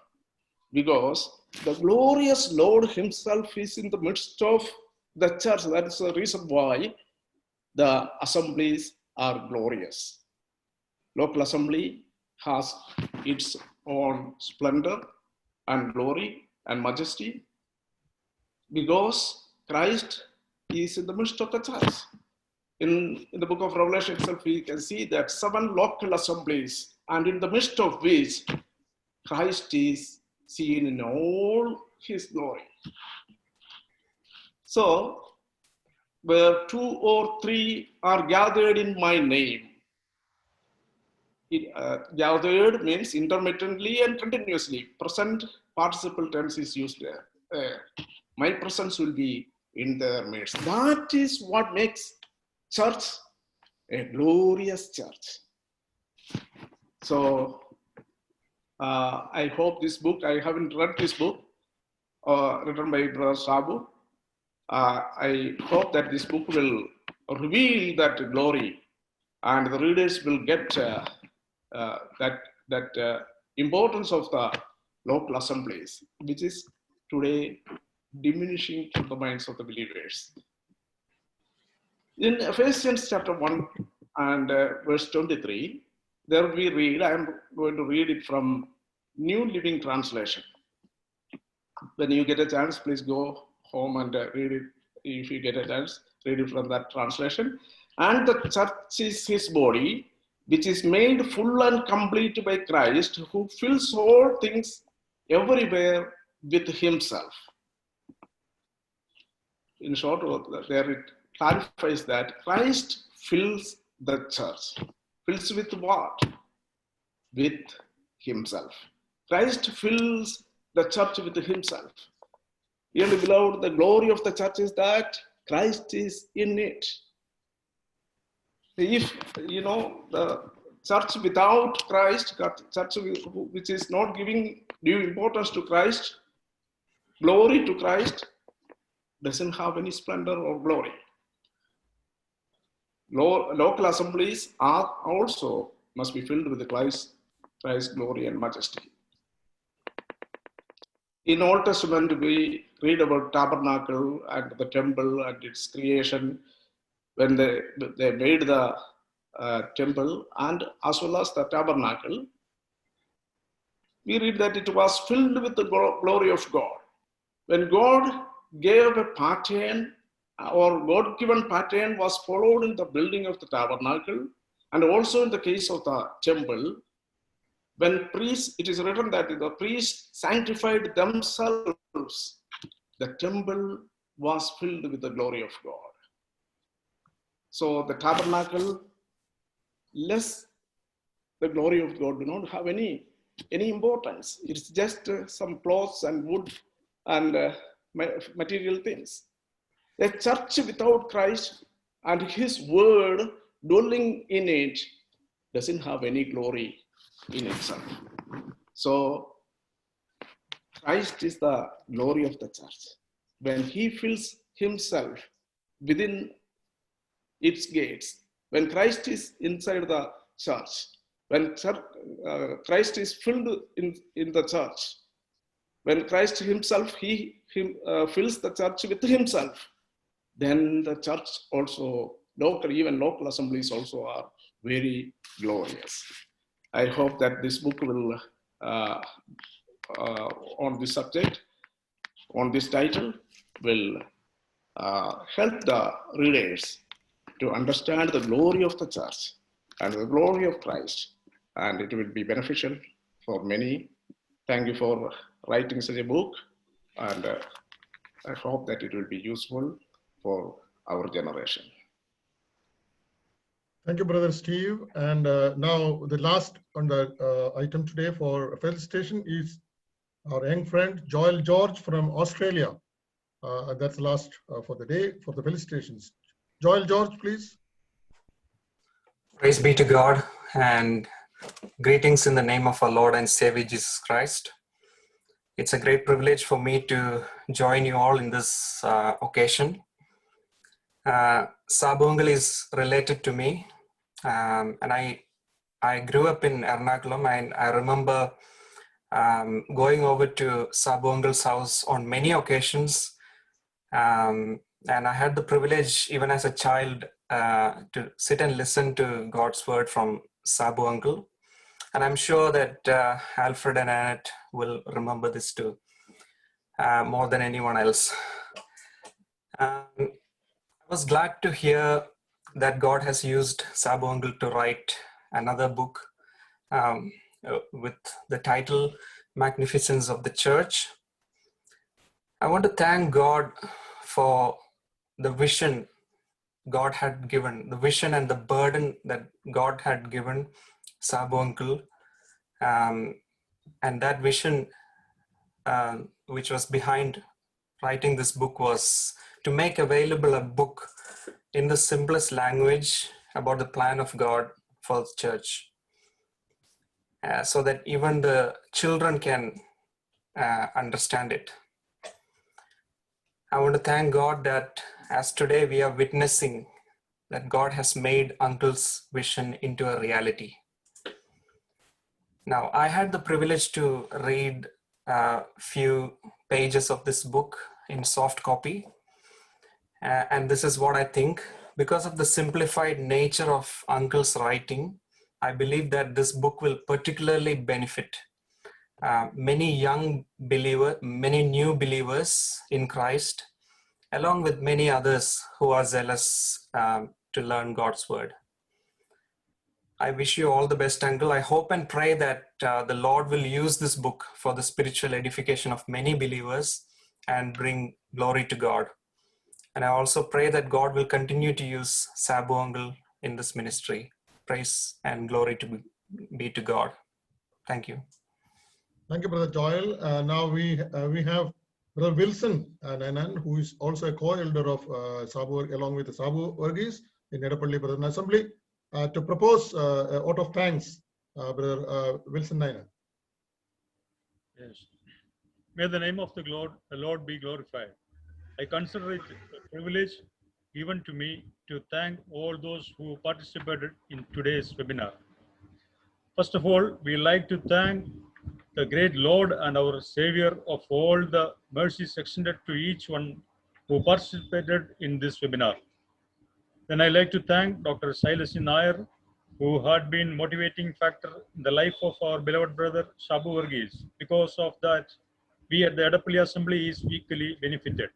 Because the glorious Lord himself is in the midst of the church. That is the reason why the assemblies are glorious. Local assembly has its own splendor and glory and majesty because Christ is in the midst of the church. In the book of Revelation itself, we can see that 7 local assemblies, and in the midst of which Christ is seen in all his glory. So, where 2 or 3 are gathered in my name, gathered means intermittently and continuously. Present participle tense is used there. My presence will be in their midst. That is what makes church a glorious church. So I hope this book, I haven't read this book written by Brother Sabu. I hope that this book will reveal that glory and the readers will get that importance of the local assemblies, which is today diminishing from the minds of the believers. In Ephesians chapter 1 and verse 23, there we read, I am going to read it from New Living Translation. When you get a chance, please go home and read it. If you get a chance, read it from that translation. And the church is his body, which is made full and complete by Christ, who fills all things everywhere with himself. In short, there it clarifies that Christ fills the church. Fills with what? With himself. Christ fills the church with himself. Dearly beloved, the glory of the church is that Christ is in it. If, the church without Christ, church which is not giving due importance to Christ, glory to Christ, doesn't have any splendor or glory. Local assemblies are also must be filled with Christ's glory and majesty. In Old Testament, we read about tabernacle and the temple and its creation when they made the temple and as well as the tabernacle. We read that it was filled with the glory of God. When God gave a pattern or God-given pattern was followed in the building of the tabernacle and also in the case of the temple, when priests, it is written that the priests sanctified themselves, the temple was filled with the glory of God. So the tabernacle, less the glory of God do not have any importance. It's just some cloths and wood and material things. A church without Christ and His word dwelling in it doesn't have any glory in itself. So Christ is the glory of the church. When He fills Himself within its gates, when Christ is inside the church, when Christ is filled in the church, when Christ Himself, He fills the church with Himself, then the church also, even local assemblies also are very glorious. I hope that this book will, on this subject, on this title, will help the readers to understand the glory of the church and the glory of Christ, and it will be beneficial for many. Thank you for writing such a book, and I hope that it will be useful for our generation. Thank you, Brother Steve. And now the last on the item today for felicitation is our young friend Joel George from Australia. That's the last for the day for the felicitations. Joel George, please. Praise be to God, and greetings in the name of our Lord and Savior Jesus Christ. It's a great privilege for me to join you all in this occasion. Sabungal is related to me, and I grew up in Ernakulam, and I remember going over to Sabungal's house on many occasions, and I had the privilege even as a child to sit and listen to God's word from Sabu Uncle. And I'm sure that Alfred and Annette will remember this too, more than anyone else. I was glad to hear that God has used Sabu Uncle to write another book with the title Magnificence of the Church. I want to thank God for the vision God had given, the vision and the burden that God had given Sabu Uncle. And that vision, which was behind writing this book, was to make available a book in the simplest language about the plan of God for the church, so that even the children can understand it. I want to thank God that as today we are witnessing that God has made Uncle's vision into a reality. Now, I had the privilege to read a few pages of this book in soft copy. And this is what I think. Because of the simplified nature of Uncle's writing, I believe that this book will particularly benefit many young believers, many new believers in Christ, along with many others who are zealous to learn God's word. I wish you all the best, Uncle. I hope and pray that the Lord will use this book for the spiritual edification of many believers and bring glory to God. And I also pray that God will continue to use Sabu Uncle in this ministry. Praise and glory to be to God. Thank you. Thank you, Brother Joel. Now we have Brother Wilson Nanan, who is also a co-elder of Sabu, along with Sabu Varghese in Edapalli Brethren Assembly, to propose a vote of thanks, Brother Wilson Nanan. Yes. May the name of the Lord be glorified. I consider it a privilege given to me to thank all those who participated in today's webinar. First of all, we like to thank the great Lord and our Savior of all the mercies extended to each one who participated in this webinar. Then I like to thank Dr. Silas Nair, who had been motivating factor in the life of our beloved brother Shabu Varghese. Because of that, we at the Adapalli Assembly is equally benefited.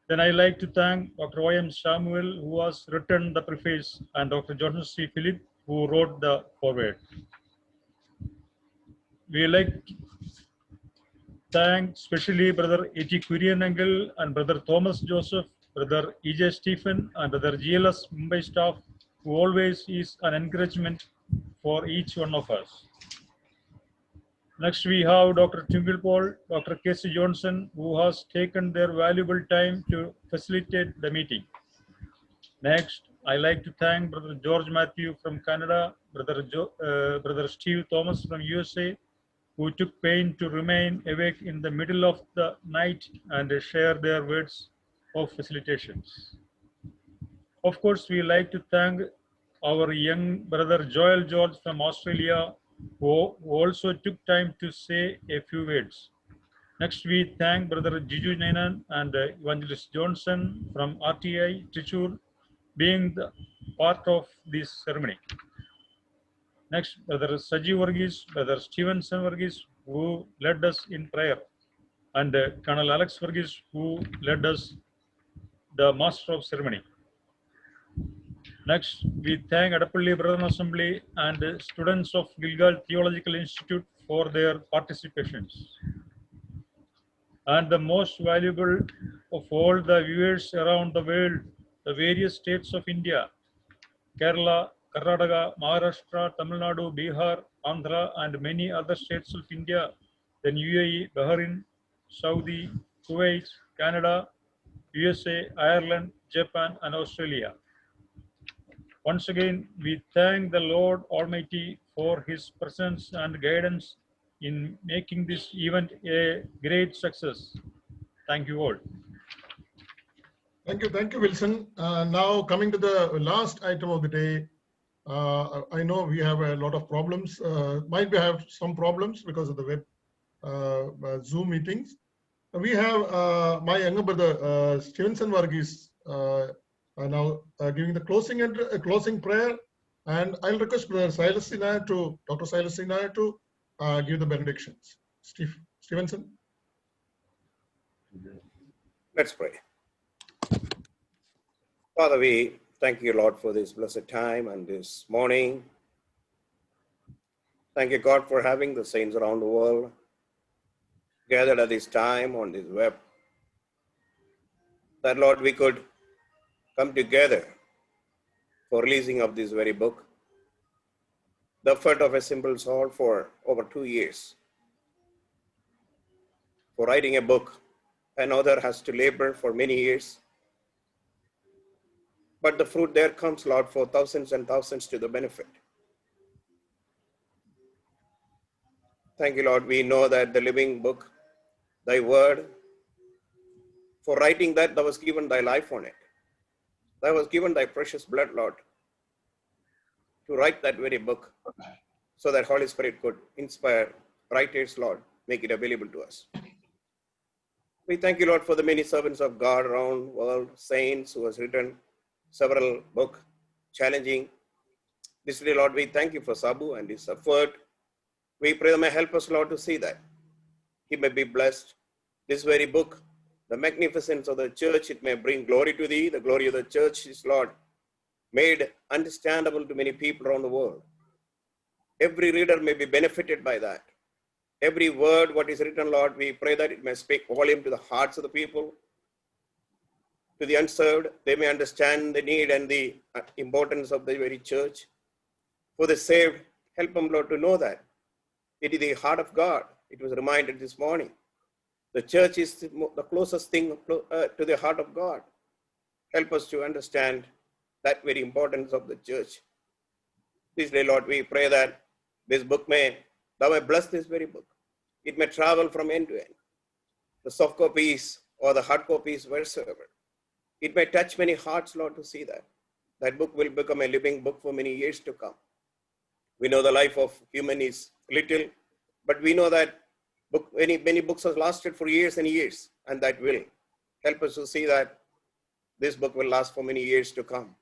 Then I like to thank Dr. Y.M. Samuel, who has written the preface, and Dr. Joseph C. Philip, who wrote the foreword. We like to thank especially Brother E.T. Kurian Uncle and Brother Thomas Joseph, Brother E.J. Stephen, and Brother GLS Mumbai staff, who always is an encouragement for each one of us. Next, we have Dr. Twinkle Paul, Dr. Casey Johnson, who has taken their valuable time to facilitate the meeting. Next, I like to thank Brother George Matthew from Canada, Brother Steve Thomas from USA, who took pain to remain awake in the middle of the night and share their words of facilitations. Of course, we like to thank our young brother Joel George from Australia, who also took time to say a few words. Next, we thank Brother Jiju Nainan and Evangelist Johnson from RTI Trichur being the part of this ceremony. Next, Brother Saji Varghese, Brother Stevenson Varghese, who led us in prayer, and Colonel Alex Varghese, who led us the Master of Ceremony. Next, we thank Adapalli Brethren Assembly and students of Gilgal Theological Institute for their participations. And the most valuable of all the viewers around the world, the various states of India, Kerala, Karnataka, Maharashtra, Tamil Nadu, Bihar, Andhra, and many other states of India, then UAE, Bahrain, Saudi, Kuwait, Canada, USA, Ireland, Japan, and Australia. Once again, we thank the Lord Almighty for His presence and guidance in making this event a great success. Thank you all. Thank you, Wilson. Now coming to the last item of the day, I know we have a lot of problems. Might be have some problems because of the web Zoom meetings. We have my younger brother Stevenson Varghese now giving the closing prayer, and I'll request Brother Silas Nair to Dr. Silas Nair to give the benedictions. Stevenson. Let's pray. Father, we thank you, Lord, for this blessed time and this morning. Thank you, God, for having the saints around the world gathered at this time on this web. That, Lord, we could come together for releasing of this very book. The effort of a simple soul for over 2 years. For writing a book, an author has to labor for many years. But the fruit there comes, Lord, for thousands and thousands to the benefit. Thank you, Lord. We know that the living book, thy word, for writing that, thou was given thy life on it. Thou was given thy precious blood, Lord, to write that very book so that Holy Spirit could inspire writers, Lord, make it available to us. We thank you, Lord, for the many servants of God around the world, saints who has written several books, challenging. This day, Lord, we thank you for Sabu and his effort. We pray that may help us, Lord, to see that he may be blessed. This very book, the magnificence of the church, it may bring glory to thee. The glory of the church is, Lord, made understandable to many people around the world. Every reader may be benefited by that. Every word, what is written, Lord, we pray that it may speak volume to the hearts of the people, to the unserved. They may understand the need and the importance of the very church. For the saved, help them, Lord, to know that it is the heart of God. It was reminded this morning. The church is the closest thing to the heart of God. Help us to understand that very importance of the church. This day, Lord, we pray that this book thou may bless this very book. It may travel from end to end. The soft copies or the hard copies wheresoever. It may touch many hearts, Lord, to see that. That book will become a living book for many years to come. We know the life of human is little, but we know that many books have lasted for years and years, and that will help us to see that this book will last for many years to come.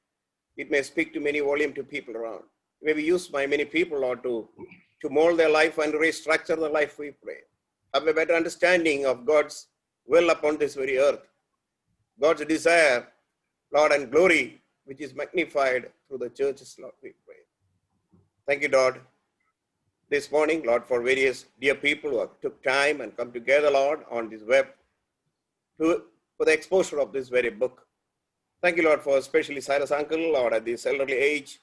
It may speak to many volume to people around. It may be used by many people, Lord, to mold their life and restructure their life, we pray. Have a better understanding of God's will upon this very earth. God's desire, Lord, and glory, which is magnified through the churches, Lord, we pray. Thank you, Lord, this morning, Lord, for various dear people who have took time and come together, Lord, on this web for the exposure of this very book. Thank you, Lord, for especially Silas' uncle, Lord, at this elderly age.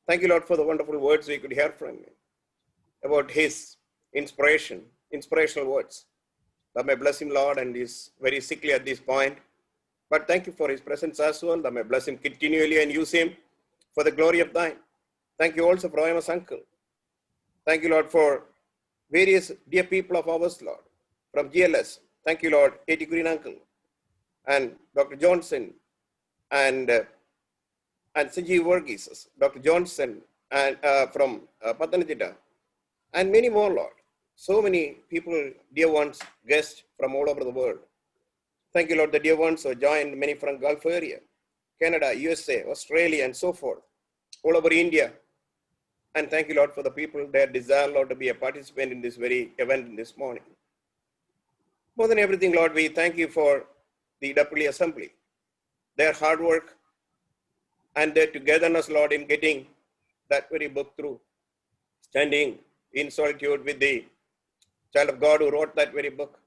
Thank you, Lord, for the wonderful words we could hear from him about his inspirational words. Thou may bless him, Lord, and is very sickly at this point. But thank you for his presence as well. Thou may bless him continually and use him for the glory of thine. Thank you also for Royama's uncle. Thank you, Lord, for various dear people of ours, Lord, from GLS. Thank you, Lord, A.T. Green uncle, and Dr. Johnson, and Sanjeev Varghese, Dr. Johnson, and from Pathanamthitta, and many more, Lord. So many people, dear ones, guests from all over the world. Thank you, Lord, the dear ones who joined, many from Gulf area, Canada, USA, Australia, and so forth, all over India. And thank you, Lord, for the people that desire, Lord, to be a participant in this very event this morning. More than everything, Lord, we thank you for the EWA Assembly, their hard work and their togetherness, Lord, in getting that very book through, standing in solitude with the child of God who wrote that very book.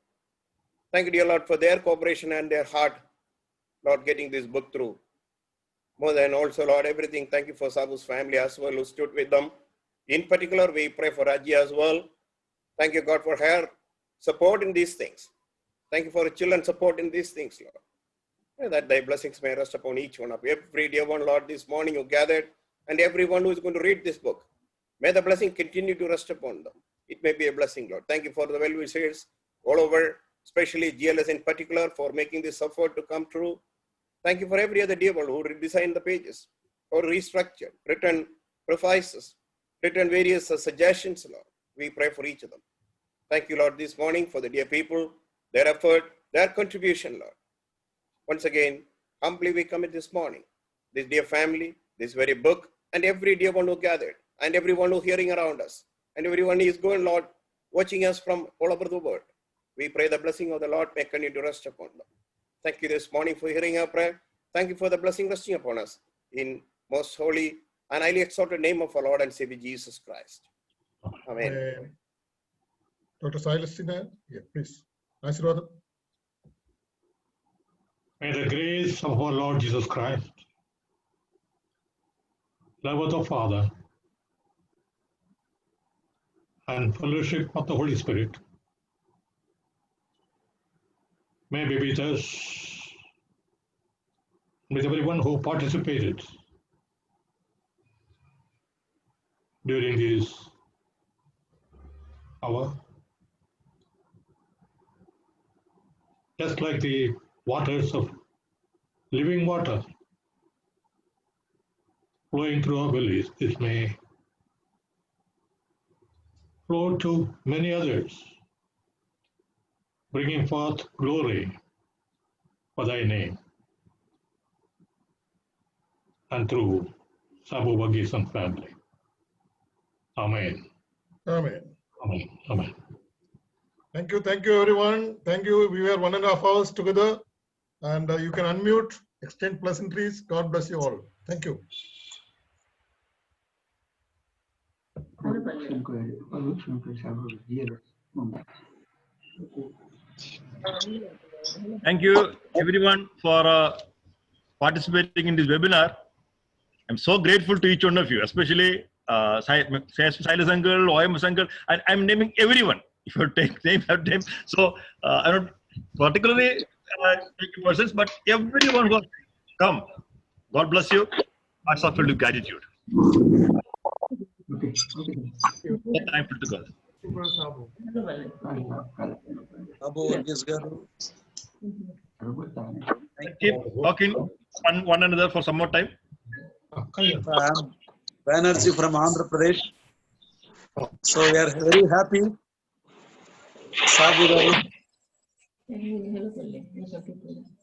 Thank you, dear Lord, for their cooperation and their heart, Lord, getting this book through. More than also, Lord, everything, thank you for Sabu's family as well, who stood with them. In particular, we pray for Raji as well. Thank you, God, for her support in these things. Thank you for the children's support in these things, Lord. Pray that thy blessings may rest upon each one of every dear one, Lord, this morning who gathered, and everyone who is going to read this book. May the blessing continue to rest upon them. It may be a blessing, Lord. Thank you for the well-wishers all over, especially GLS in particular, for making this effort to come true. Thank you for every other dear one who redesigned the pages, or restructured, written prefaces, written various suggestions, Lord. We pray for each of them. Thank you, Lord, this morning for the dear people, their effort, their contribution, Lord. Once again, humbly we commit this morning, this dear family, this very book, and every dear one who gathered, and everyone who hearing around us, and everyone who is going, Lord, watching us from all over the world. We pray the blessing of the Lord may continue to rest upon them. Thank you this morning for hearing our prayer. Thank you for the blessing resting upon us in most holy and highly exalted name of our Lord and Savior Jesus Christ. Amen. Dr. Silas Sinha, yeah, please. Asirvadam. May the grace of our Lord Jesus Christ, love of the Father, and fellowship of the Holy Spirit may be with us, with everyone who participated during this hour. Just like the waters of living water flowing through our bellies, this may flow to many others, bringing forth glory for thy name. And through Sabu Varghese and family. Amen. Amen. Amen. Amen. Thank you, everyone. Thank you. We were 1.5 hours together, and you can unmute, extend pleasantries. God bless you all. Thank you. Thank you, everyone, for participating in this webinar. I'm so grateful to each one of you, especially Silas uncle, OMS uncle, and I'm naming everyone. If you take name, have name. So I don't particularly take persons, but everyone who has come. God bless you. Hearts are filled with gratitude. So thankful to God. Sabu Varghese garu. Keep talking one another for some more time. I'm Banerjee from Andhra Pradesh. So we are very happy. Sabu Garu,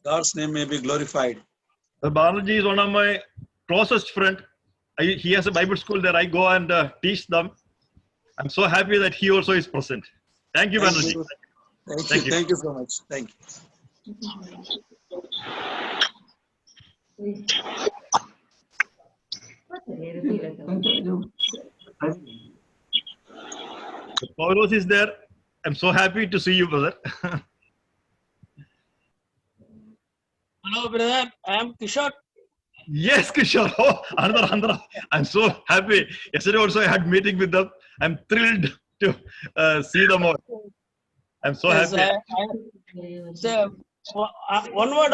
God's name may be glorified. Banerjee is one of my closest friends. He has a Bible school there. I go and teach them. I'm so happy that he also is present. Thank you, Banerjee. Thank you. Thank you so much. Thank you. Paulos is there. I'm so happy to see you, brother. Hello, brother. I am Kishore. Yes, Kishore. Oh, Andhra. I'm so happy. Yesterday also I had meeting with them. I'm thrilled to see them all. I'm so happy. One word